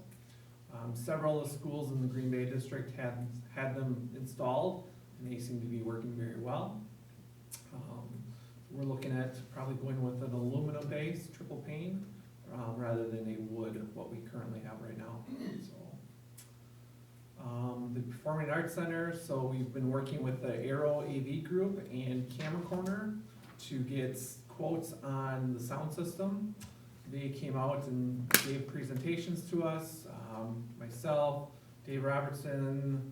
Several of the schools in the Green Bay district had them installed, and they seem to be working very well. We're looking at probably going with an aluminum base triple pane rather than a wood with what we currently have right now, so. The Performing Arts Center, so we've been working with the Aero AV Group and Camera Corner to get quotes on the sound system. They came out and gave presentations to us, myself, Dave Robertson,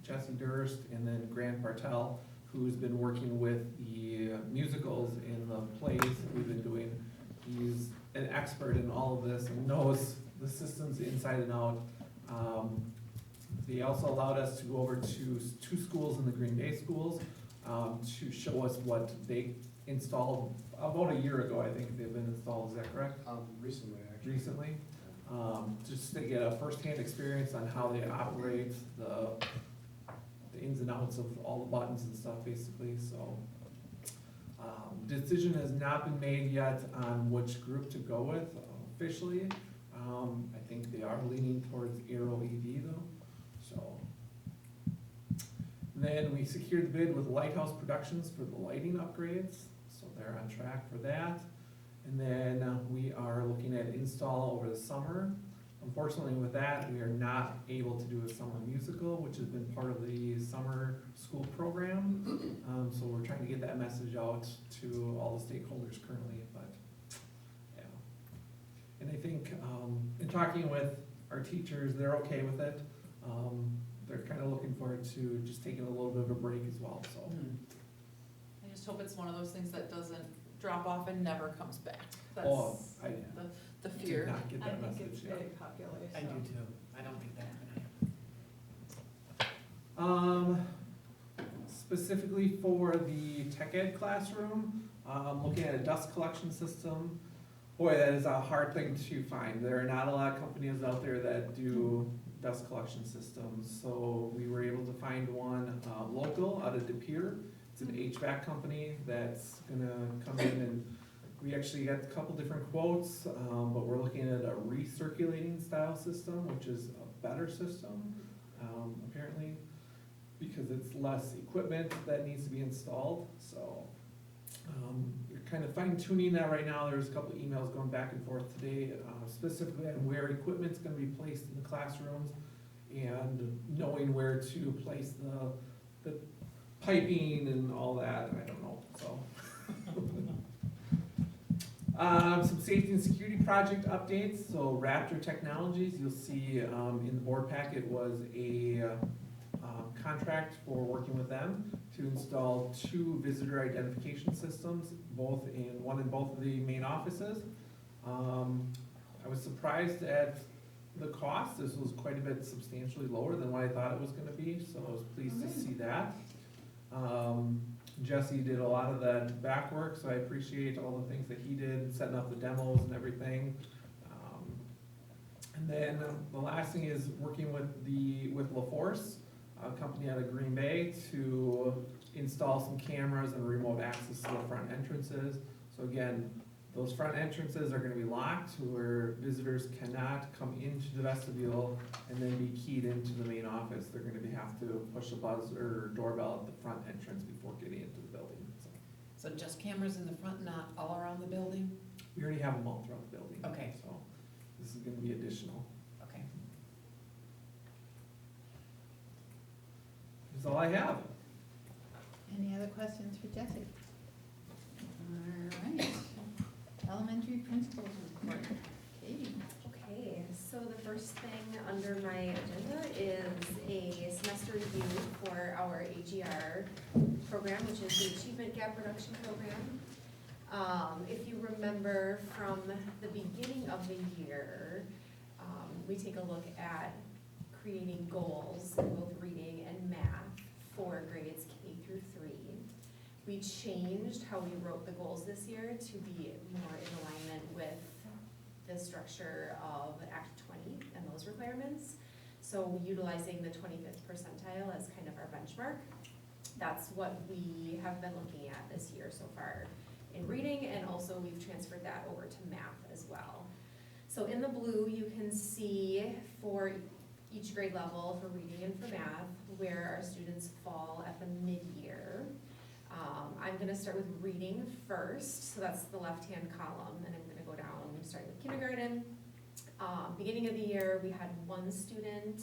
Jesse Durst, and then Grant Bartel, who's been working with the musicals in the plays that we've been doing. He's an expert in all of this and knows the systems inside and out. They also allowed us to go over to two schools in the Green Bay schools to show us what they installed about a year ago. I think they've been installed, is that correct? Recently, actually. Recently, just to get a firsthand experience on how they operate, the ins and outs of all the buttons and stuff, basically, so. Decision has not been made yet on which group to go with officially. I think they are leaning towards Aero EV though, so. Then we secured the bid with Lighthouse Productions for the lighting upgrades, so they're on track for that. And then we are looking at install over the summer. Unfortunately with that, we are not able to do a summer musical, which has been part of the summer school program. So we're trying to get that message out to all the stakeholders currently, but yeah. And I think, in talking with our teachers, they're okay with it. They're kind of looking forward to just taking a little bit of a break as well, so. I just hope it's one of those things that doesn't drop off and never comes back. Oh, That's I the did fear. not get I that think message it's yet. very popular, so. I do too. I don't think that's gonna happen. Specifically for the tech ed classroom, looking at a dust collection system. Boy, that is a hard thing to find. There are not a lot of companies out there that do dust collection systems. So we were able to find one local out of De Pere. It's an HVAC company that's gonna come in, and we actually got a couple different quotes, but we're looking at a recirculating style system, which is a better system, apparently, because it's less equipment that needs to be installed, so. We're kind of fine tuning that right now. There's a couple emails going back and forth today, specifically on where equipment's gonna be placed in the classrooms and knowing where to place the piping and all that, I don't know, so. Some safety and security project updates. So Raptor Technologies, you'll see in the board packet was a contract for working with them to install 2 visitor identification systems, one in both of the main offices. I was surprised at the cost. This was quite a bit substantially lower than what I thought it was gonna be, so I was pleased to see that. Jesse did a lot of that back work, so I appreciate all the things that he did, setting up the demos and everything. And then the last thing is working with LaForce, a company out of Green Bay, to install some cameras and remote access to the front entrances. So again, those front entrances are gonna be locked where visitors cannot come into the vestibule and then be keyed into the main office. They're gonna have to push a buzzer or doorbell at the front entrance before getting into the building. So just cameras in the front, not all around the building? We already have them all throughout the building. Okay. So this is gonna be additional. Okay. That's all I have. Any other questions for Jesse? All right, elementary principals report. Katie. Okay, so the first thing under my agenda is a semester review for our AGR program, which is the Achievement Gap Reduction Program. If you remember from the beginning of the year, we take a look at creating goals in both reading and math for grades K through 3. We changed how we wrote the goals this year to be more in alignment with the structure of Act 20 and those requirements. So utilizing the 25th percentile as kind of our benchmark. That's what we have been looking at this year so far in reading, and also we've transferred that over to math as well. So in the blue, you can see for each grade level for reading and for math, where our students fall at the mid-year. I'm gonna start with reading first, so that's the left-hand column, and I'm gonna go down, starting with kindergarten, Beginning of the year, we had one student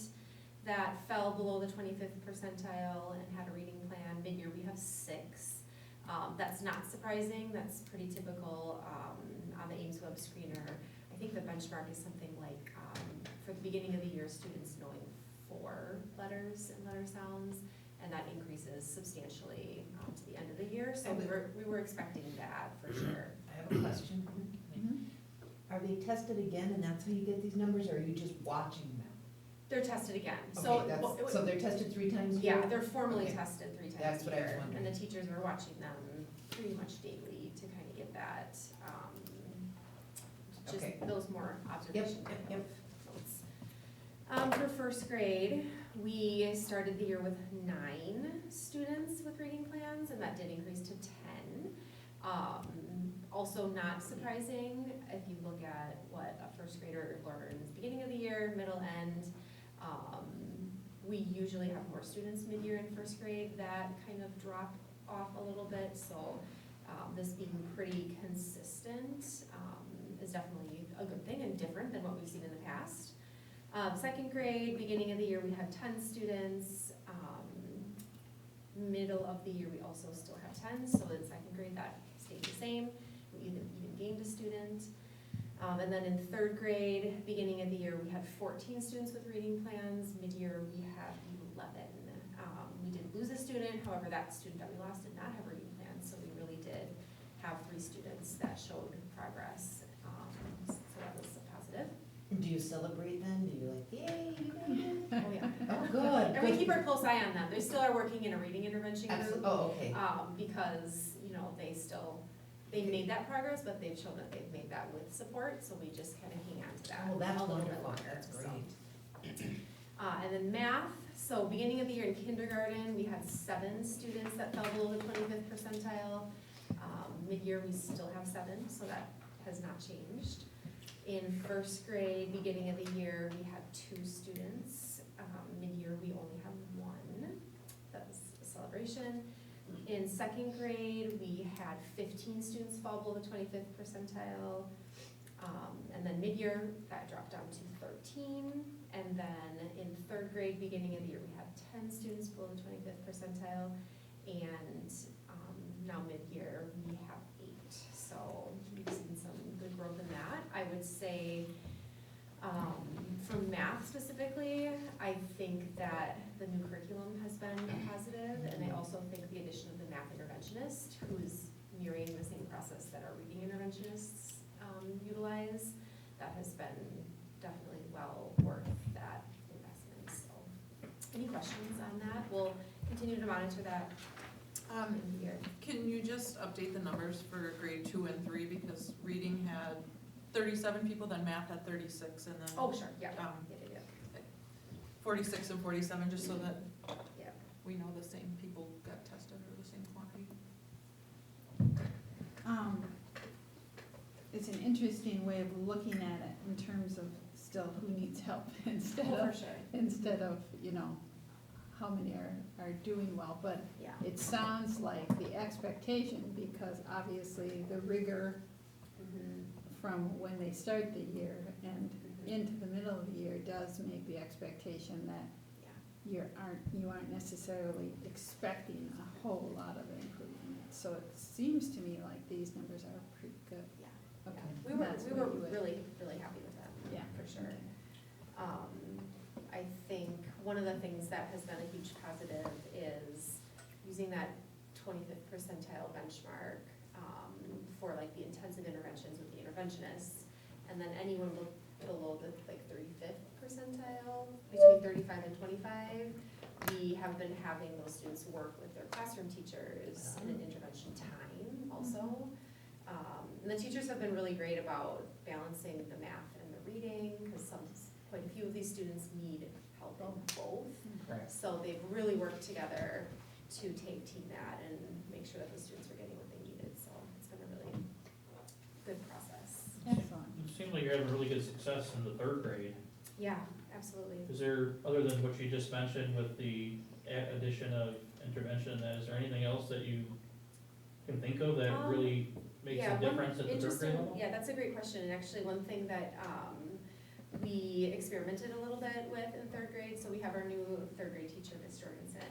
that fell below the 25th percentile and had a reading plan. Mid-year, we have 6. That's not surprising, that's pretty typical on the Ames Web Screener. I think the benchmark is something like, for the beginning of the year, students knowing 4 letters and letter sounds, and that increases substantially to the end of the year, so we were expecting that for sure. I have a question. Are they tested again and that's how you get these numbers, or are you just watching them? They're tested again, so. Okay, so they're tested 3 times a year? Yeah, they're formally Okay. tested 3 times That's a what I was year, and wondering. the teachers are watching them pretty much daily to kind of get that, just Okay. those more observation Yep, type yep, of notes. For first grade, we started the year with 9 students with reading plans, and that did increase to 10. Also not surprising, if you look at what a first grader learns beginning of the year, middle, end, we usually have more students mid-year in first grade that kind of drop off a little bit, so this being pretty consistent is definitely a good thing and different than what we've seen in the past. Second grade, beginning of the year, we had 10 students. Middle of the year, we also still have 10, so in second grade, that stayed the same. We even gained a student. And then in third grade, beginning of the year, we had 14 students with reading plans. Mid-year, we had 11. We did lose a student, however, that student that we lost did not have reading plans, so we really did have 3 students that showed progress. So that was a positive. Do you celebrate then? Do you like, yay, you made it? Oh, yeah. Oh, good. And we keep a close eye on them. They still are working in a reading intervention group. Absolutely, oh, okay. Because, you know, they made that progress, but they've shown that they've made that with support, so we just kind of hang on to that. Oh, that's a little bit wonderful, longer, that's so. great. And then math, so beginning of the year in kindergarten, we had 7 students that fell below the 25th percentile. Mid-year, we still have 7, so that has not changed. In first grade, beginning of the year, we had 2 students. Mid-year, we only have 1. That was a celebration. In second grade, we had 15 students fall below the 25th percentile. And then mid-year, that dropped down to 13. And then in third grade, beginning of the year, we had 10 students below the 25th percentile. And now mid-year, we have 8. So we've seen some good growth in that. I would say for math specifically, I think that the new curriculum has been a positive, and I also think the addition of the math interventionist, who's mirroring the same process that our reading interventionists utilize, that has been definitely well worth that investment. So, any questions on that? We'll continue to monitor that in the year. Can you just update the numbers for grade 2 and 3, because reading had 37 people, then math had 36, and then. Oh, sure, yeah. Um, Yeah. 46 and 47, just so that Yeah. we know the same people got tested or the same quantity. It's an interesting way of looking at it in terms of still who needs help instead Oh, for of, sure. you know, how many are doing well. But Yeah. it sounds like the expectation, because obviously the rigor Mhm. from when they start the year and into the middle of the year does make the expectation that Yeah. you aren't necessarily expecting a whole lot of improvement. So it seems to me like these numbers are pretty good. Yeah. Okay. We were That's what you would- really happy with that. Yeah. For sure. I think one of the things that has been a huge positive is using that 25th percentile benchmark for like the intensive interventions with the interventionists, and then anyone below the like 35th percentile, between 35 and 25, we have been having those students work with their classroom teachers in an intervention time also. And the teachers have been really great about balancing the math and the reading, because quite a few of these students need help in both. Correct. So they've really worked together to tag team that and make sure that the students are getting what they needed, so it's been a really good process. Excellent. It seems like you're having really good success in the third grade. Yeah, absolutely. Is there, other than what you just mentioned with the addition of intervention, is there anything else that you can think of that really makes Yeah, a one difference at the third grade interesting- level? Yeah, that's a great question, and actually one thing that we experimented a little bit with in third grade, so we have our new third grade teacher, Miss Jorgensen.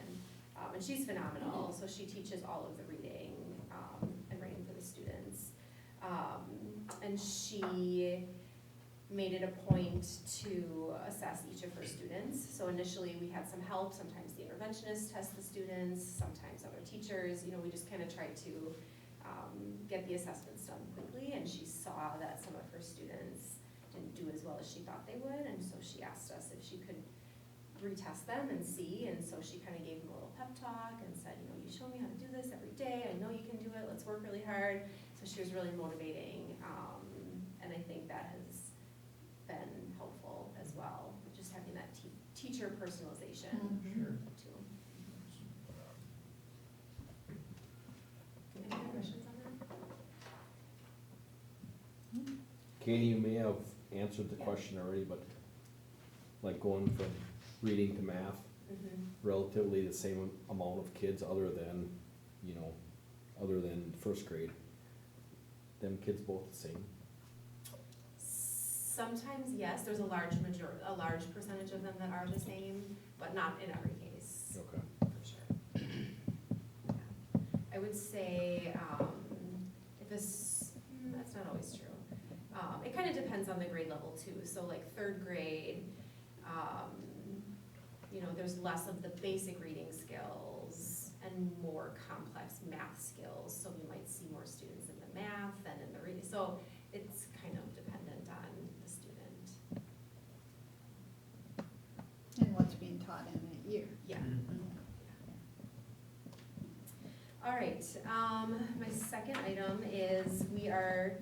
And she's phenomenal, so she teaches all of the reading, and writing for the students. And she made it a point to assess each of her students. So initially, we had some help, sometimes the interventionist tests the students, sometimes other teachers, you know, we just kind of tried to get the assessments done quickly, and she saw that some of her students didn't do as well as she thought they would, and so she asked us if she could retest them and see, and so she kind of gave them a little pep talk and said, you know, you show me how to do this every day, I know you can do it, let's work really hard. So she was really motivating, and I think that has been helpful as well, just having that teacher personalization Sure. too. Any other questions on that? Katie, you may have answered the question already, but like going from reading to math, relatively the same amount of kids other than, you know, other than first grade. Them kids both the same? Sometimes, yes, there's a large percentage of them that are the same, but not in every case, Okay. for sure. Yeah. I would say, if this, that's not always true. It kind of depends on the grade level too, so like third grade, you know, there's less of the basic reading skills and more complex math skills, so we might see more students in the math than in the reading, so it's kind of dependent on the student. And what's being taught in that year. Yeah. All right, my second item is we are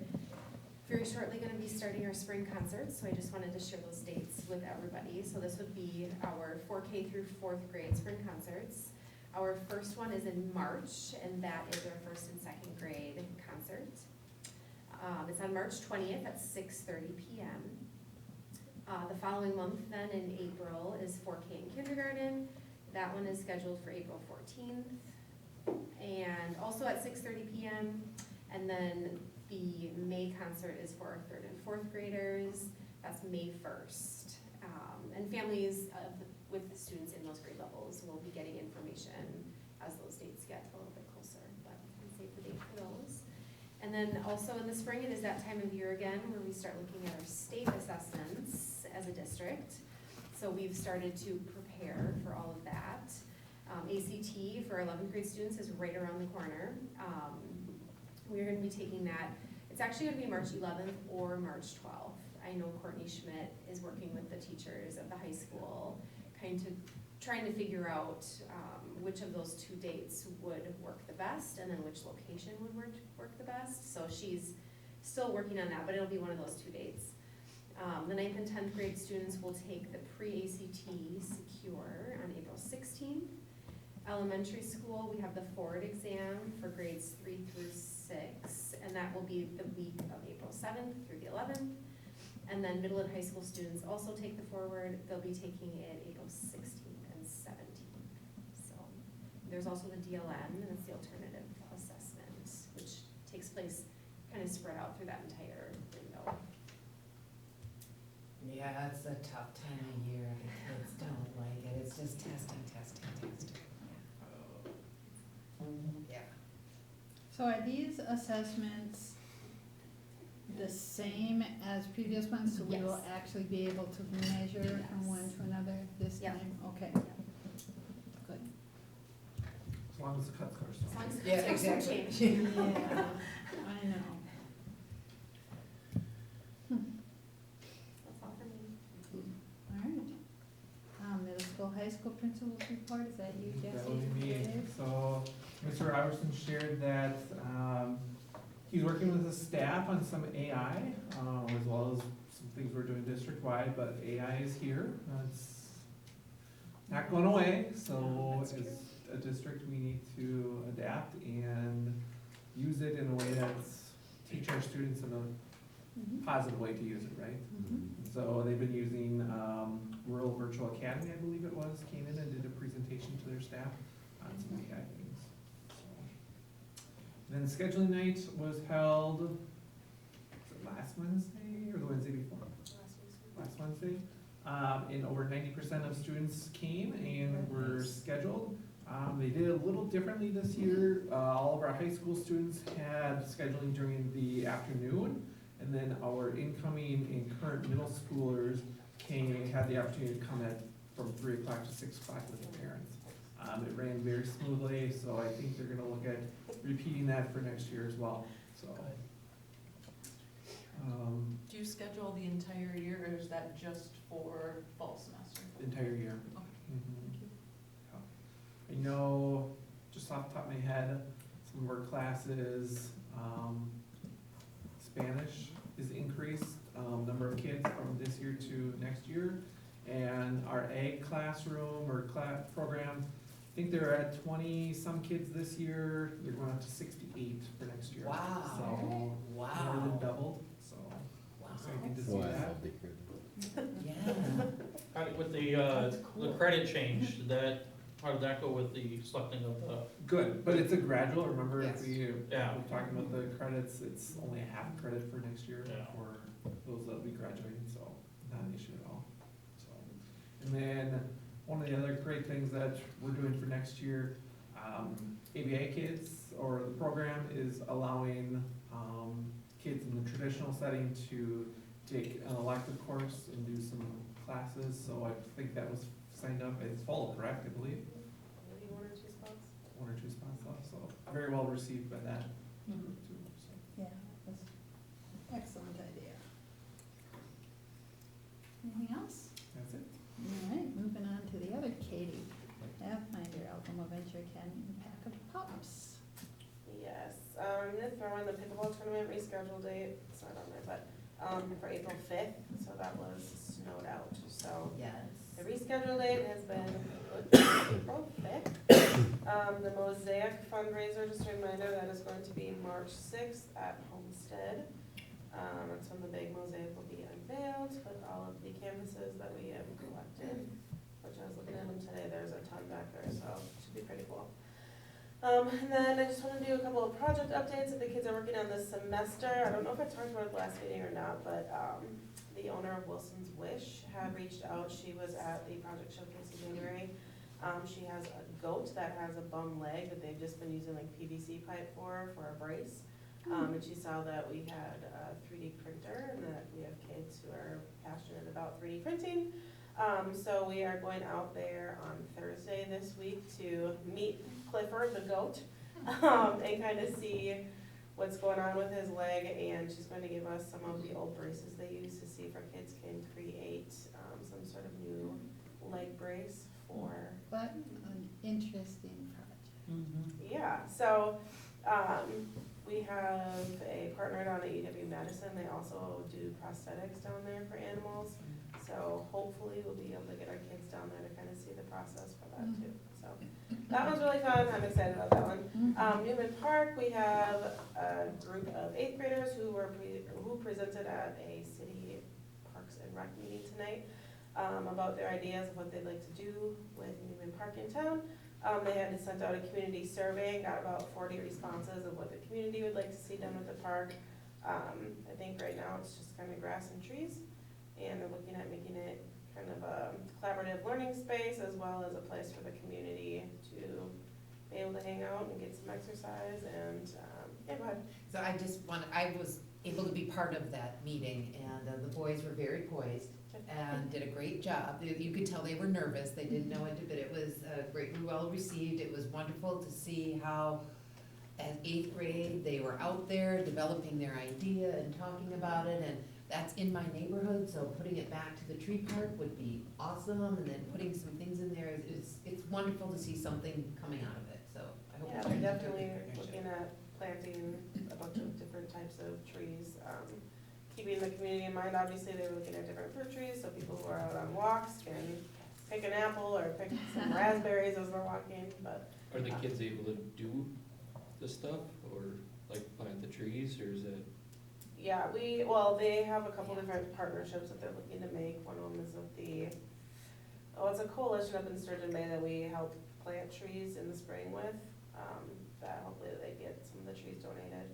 very shortly gonna be starting our spring concerts, so I just wanted to share those dates with everybody. So this would be our 4K through 4th grade spring concerts. Our first one is in March, and that is our first and second grade concert. It's on March 20th at 6:30 p.m. The following month then in April is 4K in kindergarten. That one is scheduled for April 14th, and also at 6:30 p.m. And then the May concert is for our 3rd and 4th graders. That's May 1st. And families with the students in those grade levels will be getting information as those dates get a little bit closer, but I can save the date for those. And then also in the spring, it is that time of year again where we start looking at our state assessments as a district. So we've started to prepare for all of that. ACT for 11th grade students is right around the corner. We're gonna be taking that, it's actually gonna be March 11th or March 12th. I know Courtney Schmidt is working with the teachers at the high school, trying to figure out which of those two dates would work the best, and then which location would work the best. So she's still working on that, but it'll be one of those two dates. The 9th and 10th grade students will take the pre-ACT Secure on April 16th. Elementary school, we have the Forward exam for grades 3 through 6, and that will be the week of April 7th through the 11th. And then middle and high school students also take the Forward. They'll be taking it April 16th and 17th. So there's also the DLM, and it's the alternative assessment, which takes place kind of spread out through that entire window. Yeah, it's a tough time of year, the kids don't like it, it's just testing. Yeah. So are these assessments the same as previous ones, so we will Yes. actually be able to measure from one to another this Yep. time? Okay. Good. As long as the cut score's still. As long as the Yeah, concepts don't exactly. change. Yeah, I know. That's all for me. All right. Middle school, high school principals report, is that you, Jesse? That would be me. Dave? So, Mr. Robertson shared that, he's working with his staff on some AI, as well as some things we're doing district-wide, but AI is here. It's not going away, so That's as true. a district, we need to adapt and use it in a way that's teach our students in a Mhm. positive way to use it, right? Mhm. So they've been using Rural Virtual Academy, I believe it was, came in and did a presentation to their staff on some AI things. So. Then scheduling night was held, was it last Wednesday or the Wednesday before? Last Wednesday. and over 90% of students came and were Nice. scheduled. They did a little differently this year. All of our high school students had scheduling during the afternoon, and then our incoming and current middle schoolers had the opportunity to come at from 3 o'clock to 6 o'clock with their parents. It ran very smoothly, so I think they're gonna look at repeating that for next year as well, so. Do you schedule the entire year, or is that just for fall semester? Entire year. Okay. Mhm. Thank you. I know, just off the top of my head, some of our classes, Spanish is increased, number of kids from this year to next year. And our ag classroom or program, I think they're at 20-some kids this year, they're going up to 68 for next year. Wow. So, more than Wow. doubled, so, Wow. exciting to see Well, I that. love to hear that. Yeah. How did- With the cool. credit change, how did that go with the selecting of the, Good, but it's a gradual, remember, if Yes. we're Yeah. talking about the credits, it's only a half credit for next year Yeah. for those that'll be graduating, so not an issue at all, so. And then, one of the other great things that we're doing for next year, ABA kids, or the program is allowing, kids in the traditional setting to take an elective course and do some classes, so I think that was signed up, it's fall, correct, I believe? Maybe 1 or 2 spots. 1 or 2 spots left, so very well received by that Mhm. too, so. Yeah, that's excellent idea. Anything else? That's it. All right, moving on to the other Katie, Pathfinder Algoma Venture Academy pack of pups. Yes, I'm gonna throw in the pickleball tournament reschedule date, it's not on there, but, for April 5th, so that was snowed out, so. Yes. The reschedule date has been April 5th. The Mosaic fundraiser, just a reminder, that is going to be March 6th at Homestead. That's when the big mosaic will be unveiled with all of the canvases that we have collected, which I was looking at them today, there's a ton back there, so it should be pretty cool. And then I just want to do a couple of project updates that the kids are working on this semester. I don't know if I talked about it last meeting or not, but the owner of Wilson's Wish had reached out. She was at the project showcase in January. She has a goat that has a bum leg that they've just been using like PVC pipe for a brace. And she saw that we had a 3D printer and that we have kids who are passionate about 3D printing. So we are going out there on Thursday this week to meet Clifford the goat, and kind of see what's going on with his leg, and she's going to give us some of the old braces they use to see if our kids can create some sort of new leg brace for. What an interesting project. Yeah, so we have a partner down at UW Madison, they also do prosthetics down there for animals. So hopefully we'll be able to get our kids down there to kind of see the process for that too. So that was really fun, I'm excited about that one. Newman Park, we have a group of 8th graders who presented at a city Parks and Rec meeting tonight about their ideas of what they'd like to do with Newman Park in town. They had sent out a community survey and got about 40 responses of what the community would like to see done with the park. I think right now it's just kind of grass and trees, and they're looking at making it kind of a collaborative learning space as well as a place for the community to be able to hang out and get some exercise and, yeah, go ahead. So I was able to be part of that meeting, and the boys were very poised and did a great job. You could tell they were nervous, they didn't know what to, but it was greatly well received. It was wonderful to see how at 8th grade, they were out there developing their idea and talking about it, and that's in my neighborhood, so putting it back to the tree park would be awesome, and then putting some things in there, it's wonderful to see something coming out of it, so I hope. Yeah, it they're turns out to be definitely a great job. looking at planting a bunch of different types of trees. Keeping the community in mind, obviously, they were looking at different fruit trees, so people who are out on walks can pick an apple or pick some raspberries as they're walking, but. Are the kids able to do the stuff, or like plant the trees, or is it? Yeah, they have a couple different partnerships that they're looking to make. One of them is with it's a coalition up in Sturgeon Bay that we help plant trees in the spring with, that hopefully they get some of the trees donated.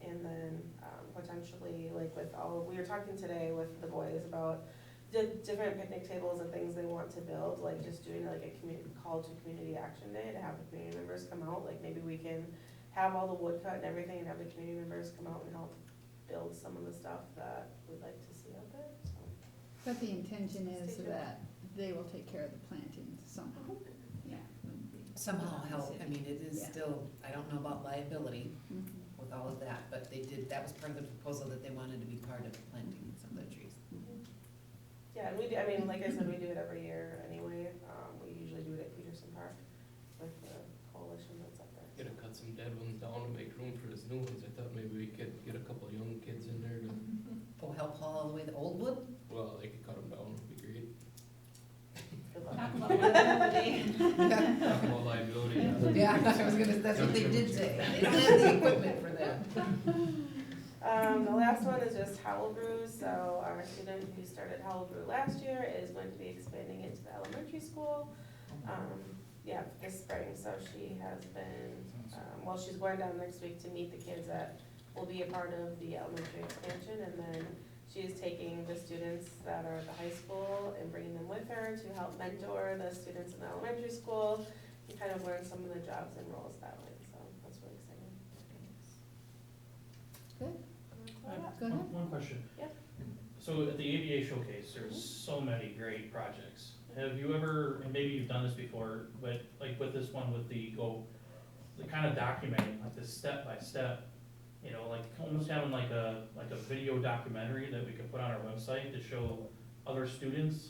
And then, potentially, like we were talking today with the boys about different picnic tables and things they want to build, like just doing like a community, call to community action day to have the community members come out, like maybe we can have all the wood cut and everything and have the community members come out and help build some of the stuff that we'd like to see out there, so. But the intention is Stay tuned. that they will take care of the planting somehow, yeah. Somehow help, I mean, it is Yeah. still, I don't know about liability Mhm. with all of that, but they did, that was part of the proposal, that they wanted to be part of planting some of the trees. Yeah, and we do, I mean, like I said, we do it every year anyway, we usually do it at Peterson Park with the coalition that's up there. Gotta cut some dead ones down to make room for those new ones. I thought maybe we could get a couple of young kids in there to, Oh, help haul all the way the old wood? well, they could cut them down, would be great. Good luck. Talk about liability. Talk about liability. Yeah, I was gonna, that's what they did say, they don't have the equipment for that. The last one is just Howl Brew, so our student who started Howl Brew last year is going to be expanding into the elementary school, yeah, this spring, so she has been, well, she's going down next week to meet the kids that will be a part of the elementary expansion, and then she is taking the students that are at the high school and bringing them with her to help mentor the students in the elementary school and kind of learn some of the jobs and roles that way, so that's really exciting. Good. I have Go ahead. One question. Yep. So at the ABA showcase, there's so many great projects. Have you ever, and maybe you've done this before, but like with this one with the kind of documenting, like this step by step, you know, like almost having like a video documentary that we could put on our website to show other students,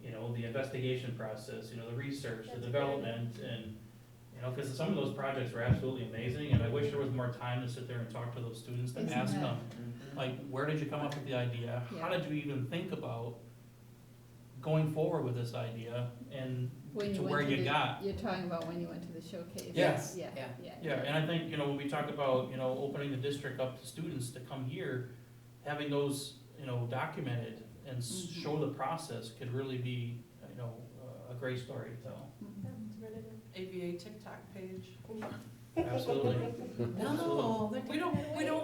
you know, the investigation process, you know, the research, the That's development, and, you know, because some of those projects were absolutely amazing, and I wish there was more time to sit there and talk to those students and Isn't ask that- them, like, where did you come up with the idea? How Yeah. did you even think about going forward with this idea and When to went where to you the- got? You're talking about when you went to the showcase? Yes. Yeah, Yeah. yeah. Yeah, and I think, you know, when we talk about, you know, opening the district up to students to come here, having those, you know, documented and Mhm. show the process could really be, you know, a great story to tell. Mhm. Yeah, it's a great idea. ABA TikTok page. Absolutely. No, We don't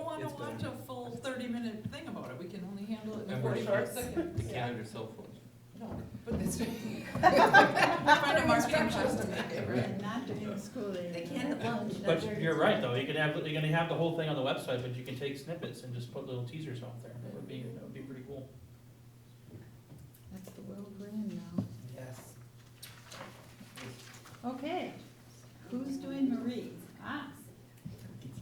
wanna It's watch better. a full 30-minute thing about it, we can only handle it in And 45 shorts. seconds. You can't have your cell phones. no, but it's, Find a marketing choice to make it, right? And not during the school day. they can at lunch. not But during you're school. right, though, you're gonna have the whole thing on the website, but you can take snippets and just put little teasers out there, that would be pretty cool. That's the world we're in now. Yes. Okay, who's doing Marie? Ah,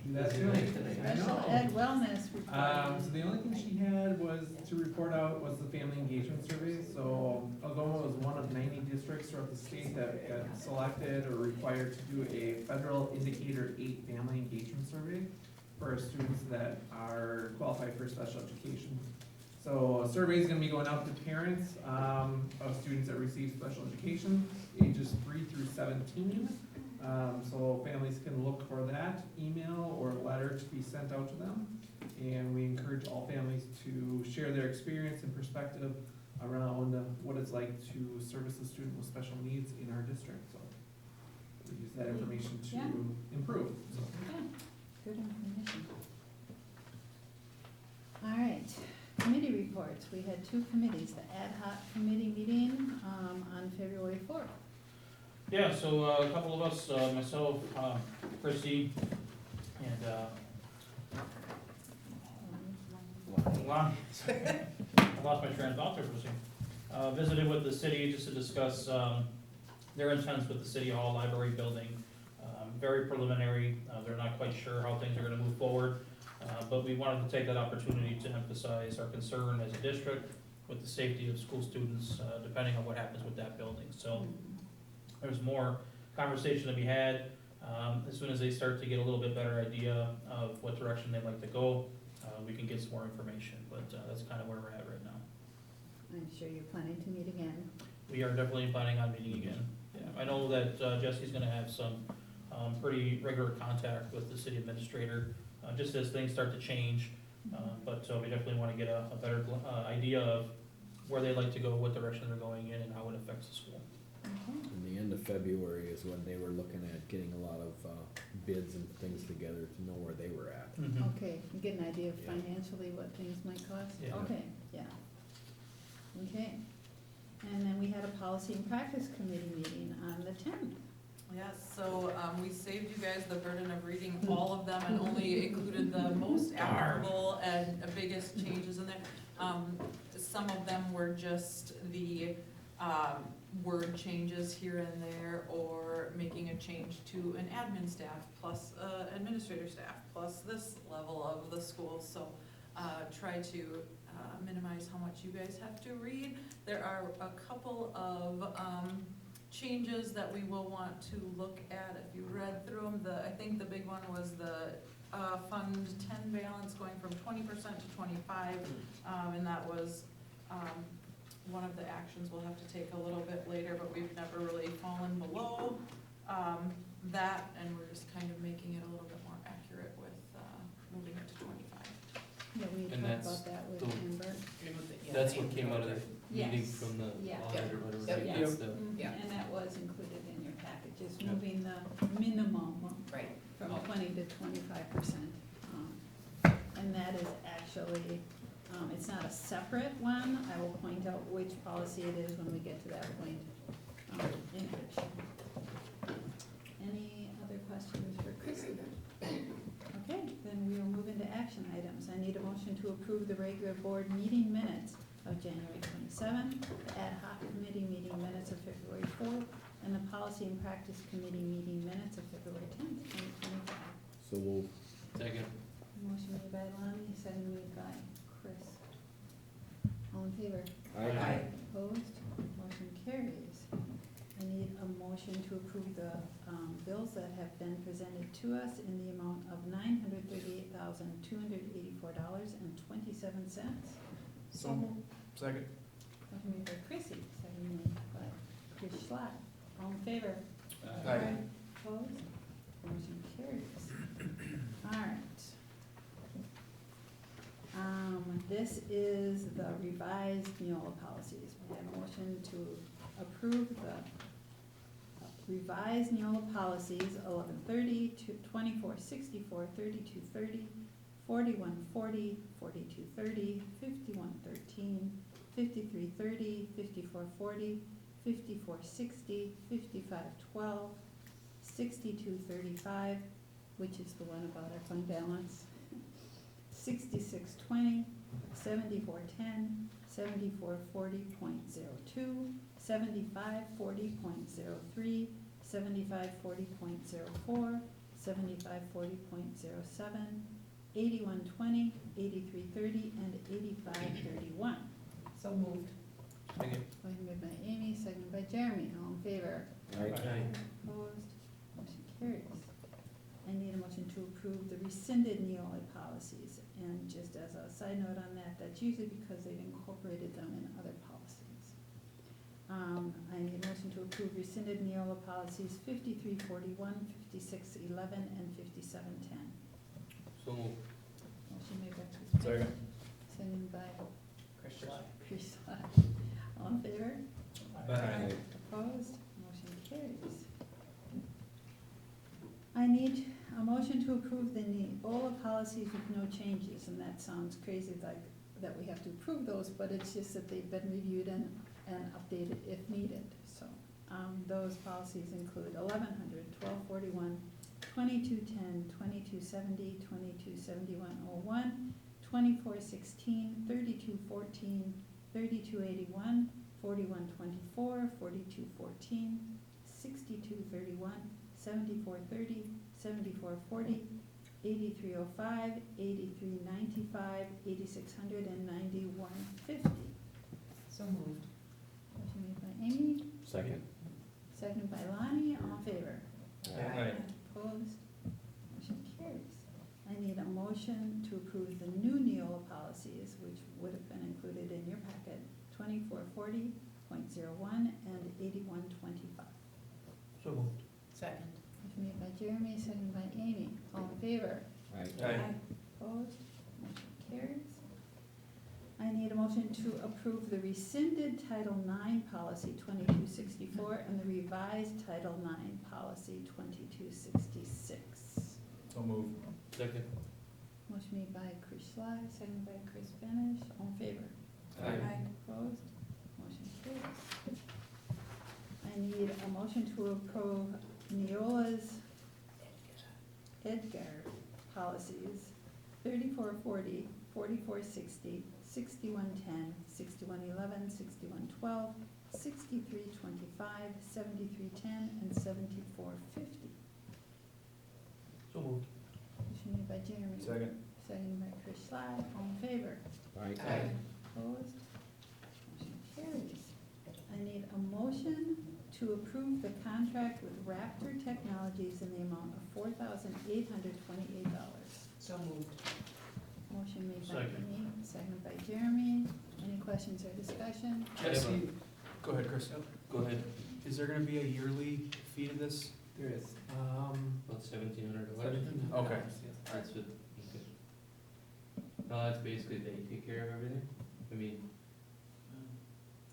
That's the only thing, I special know. ed wellness report. So the only thing she had was to report out was the family engagement survey. So Algoma was one of 90 districts throughout the state that got selected or required to do a federal indicator 8 family engagement survey for students that are qualified for special education. So a survey is gonna be going out to parents of students that receive special education, ages 3 through 17. So families can look for that email or letter to be sent out to them. And we encourage all families to share their experience and perspective around what it's like to service a student with special needs in our district. So we use that information Yeah. to improve, so. Yeah, good information. All right, committee reports. We had 2 committees, the ad hoc committee meeting on February 4th. Yeah, so a couple of us, myself, Christie, and Lonnie, I lost my train of thought there for a second. Visited with the city just to discuss their intents with the city hall library building. Very preliminary, they're not quite sure how things are gonna move forward, but we wanted to take that opportunity to emphasize our concern as a district with the safety of school students, depending on what happens with that building, so. There's more conversation to be had. As soon as they start to get a little bit better idea of what direction they'd like to go, we can get some more information, but that's kind of where we're at right now. I'm sure you're planning to meet again. We are definitely planning on meeting again. Yeah, I know that Jesse's gonna have some pretty regular contact with the city administrator, just as things start to change. But we definitely wanna get a better idea of where they'd like to go, what direction they're going in, and how it affects the school. Okay. In the end of February is when they were looking at getting a lot of bids and things together to know where they were at. Okay, you get an idea of Yeah. financially what things might cost? Yeah. Okay, yeah. Okay. And then we had a policy and practice committee meeting on the 10th. Yes, so, we saved you guys the burden of reading all of them and only included the most applicable and biggest changes in there. Some of them were just the, word changes here and there, or making a change to an admin staff, plus, administrator staff, plus this level of the school, so, try to, minimize how much you guys have to read. There are a couple of, changes that we will want to look at if you read through them. I think the big one was the Fund 10 balance going from 20% to 25, and that was one of the actions we'll have to take a little bit later, but we've never really fallen below that, and we're just kind of making it a little bit more accurate with moving it to 25. Yeah, we And talked that's about that with the- Amber. That's what came out of the meeting Yes. from the Yeah. audit or whatever, Yep. right? Yes. That's the- Yeah. And that was included in your package, is Yep. moving the minimum Right. from Oh. 20 to 25%. And that is actually, it's not a separate one. I will point out which policy it is when we get to that point in which. Any other questions for Chrissy? Okay, then we will move into action items. I need a motion to approve the regular board meeting minutes of January 27, the ad hoc committee meeting minutes of February 4th, and the policy and practice committee meeting minutes of February 10th, 2025. So we'll, Second. Motion made by Lonnie, second made by Chris. All in favor? Aye. Opposed? Motion carries. I need a motion to approve the bills that have been presented to us in the amount of $938,284.27. So moved. Second. Motion made by Chrissy, second made by Chris Schlot. All in favor? Aye. Opposed? Motion carries. All right. This is the revised Neola policies. We have a motion to approve the revised Neola policies 1130 to 2464, 3230, 4140, 4230, 5113, 5330, 5440, 5460, 5512, 6235, which is the one about our fund balance, 6620, 7410, 7440.02, 7540.03, 7540.04, 7540.07, 8120, 8330, and 8531. So moved. Second. Motion made by Amy, seconded by Jeremy. All in favor? Aye. Opposed? Motion carries. I need a motion to approve the rescinded Neola policies. And just as a side note on that, that's usually because they've incorporated them in other policies. I need a motion to approve rescinded Neola policies 5341, 5611, and 5710. So moved. Motion made by Chris. Second. Seconded by Chris Schlot. Chris. All in favor? Aye. Opposed? Motion carries. I need a motion to approve the Neola policies with no changes, and that sounds crazy, like, that we have to approve those, but it's just that they've been reviewed and updated if needed, so. Those policies include 1100, 1241, 2210, 2270, 227101, 2416, 3214, 3281, 4124, 4214, 6231, 7430, 7440, 8305, 8395, 8600, and 9150. So moved. Motion made by Amy, Second. seconded by Lonnie, all in favor? Aye. Opposed? Motion carries. I need a motion to approve the new Neola policies, which would have been included in your packet, 2440.01 and 8125. So moved. Second. Motion made by Jeremy, seconded by Amy. All in favor? Aye. Opposed? Motion carries. I need a motion to approve the rescinded Title IX Policy 2264 and the revised Title IX Policy 2266. So moved. Second. Motion made by Chris Schley, seconded by Chris Benish. All in favor? Aye. Opposed? need a motion to approve Neola's Edgar policies 3440, 4460, 6110, 6111, 6112, 6325, 7310, and 7450. So moved. Motion made by Jeremy. Second. Seconded by Chris Schley. All in favor? Alright, Opposed? Motion carries. I need a motion to approve the contract with Raptor Technologies in the amount of $4,828. So moved. Motion made by Second. Denise, seconded by Jeremy. Any questions or discussion? Jesse, go ahead, Chris. Go ahead, Is there gonna be a yearly fee to this? There is, about $1,700. Okay. That's what, okay. No, that's basically they take care of everything, I mean,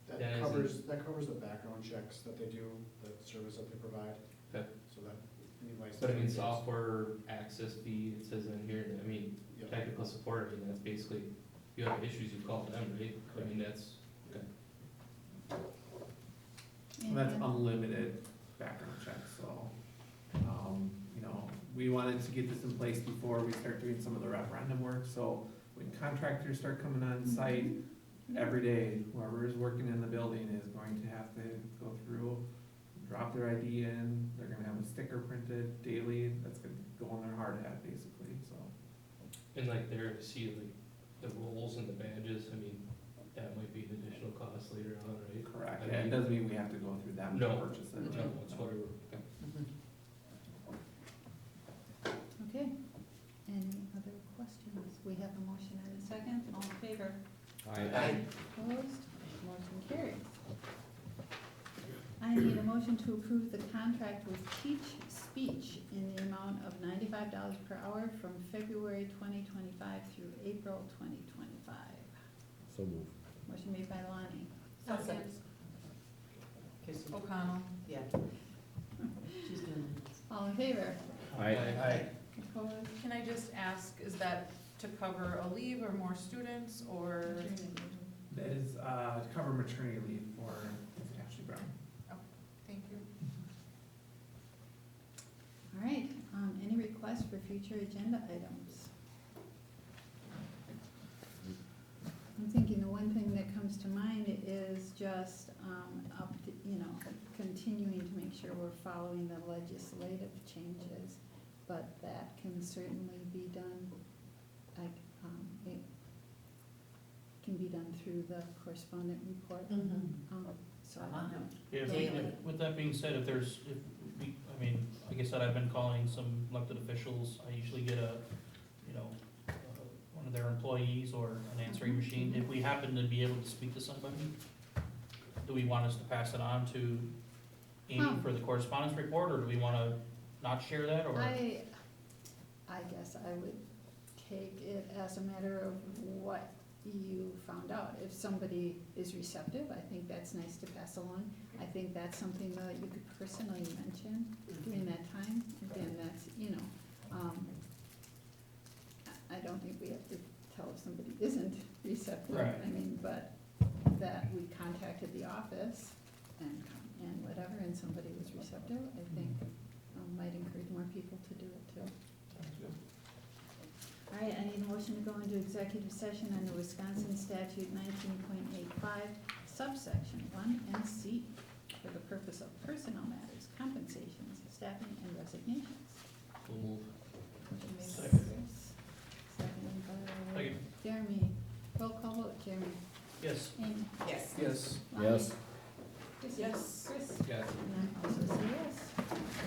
That That covers the background checks that they do, the service that they provide. Okay. So that any license. but I mean, software access fee, it says in here, that, I mean, Yep. technical support, I mean, that's basically, if you have issues, you call them, right? I mean, that's, okay. that's And- unlimited background checks, so, you know, we wanted to get this in place before we start doing some of the referendum work, so when contractors start coming on site, every day, whoever is working in the building is going to have to go through, drop their ID in, they're gonna have a sticker printed daily, that's gonna go on their hard hat, basically, so. And like there, see like the roles and the badges, I mean, that might be an additional cost later on, right? Correct, I yeah, it mean- doesn't mean we have to go through them to No. purchase it. No, it's whatever, okay. Okay. Any other questions? We have a motion and a second. All in favor? alright, Opposed? Motion carries. I need a motion to approve the contract with Teach Speech in the amount of $95 per hour from February 2025 through April 2025. so move. Motion made by Lonnie. Second. O'Connell. Yeah. She's doing it. All in favor? Alright, Opposed? Can I just ask, is that to cover a leave or more students, or? That is, to cover maternity leave for Ashley Brown. Thank you. All right, any requests for future agenda items? I'm thinking the one thing that comes to mind is just, continuing to make sure we're following the legislative changes, but that can certainly be done, it can be done through the correspondent report. So I don't know. If, Daily. with that being said, if there's, if we, I mean, like I said, I've been calling some elected officials, I usually get a, one of their employees or an answering machine. If we happen to be able to speak to somebody, do we want us to pass it on to Amy for the correspondence report, or do we wanna not share that, or? I guess I would take it as a matter of what you found out. If somebody is receptive, I think that's nice to pass along. I think that's something that you could personally mention during that time. Again, that's, I don't think we have to tell if somebody isn't receptive. Right. I mean, but that we contacted the office and whatever, and somebody was receptive, I think might encourage more people to do it too. All right, I need a motion to go into executive session under Wisconsin statute 19.85, subsection 1 and C, for the purpose of personnel matters, compensations, staffing, and resignations. We'll move. Motion made by Second. Chris, seconded by Second. Jeremy. Roll call vote, Jeremy. Yes. Amy. Yes. Yes. Lonnie. Yes. Chris. Yes. Chris. Yes. And I also say yes.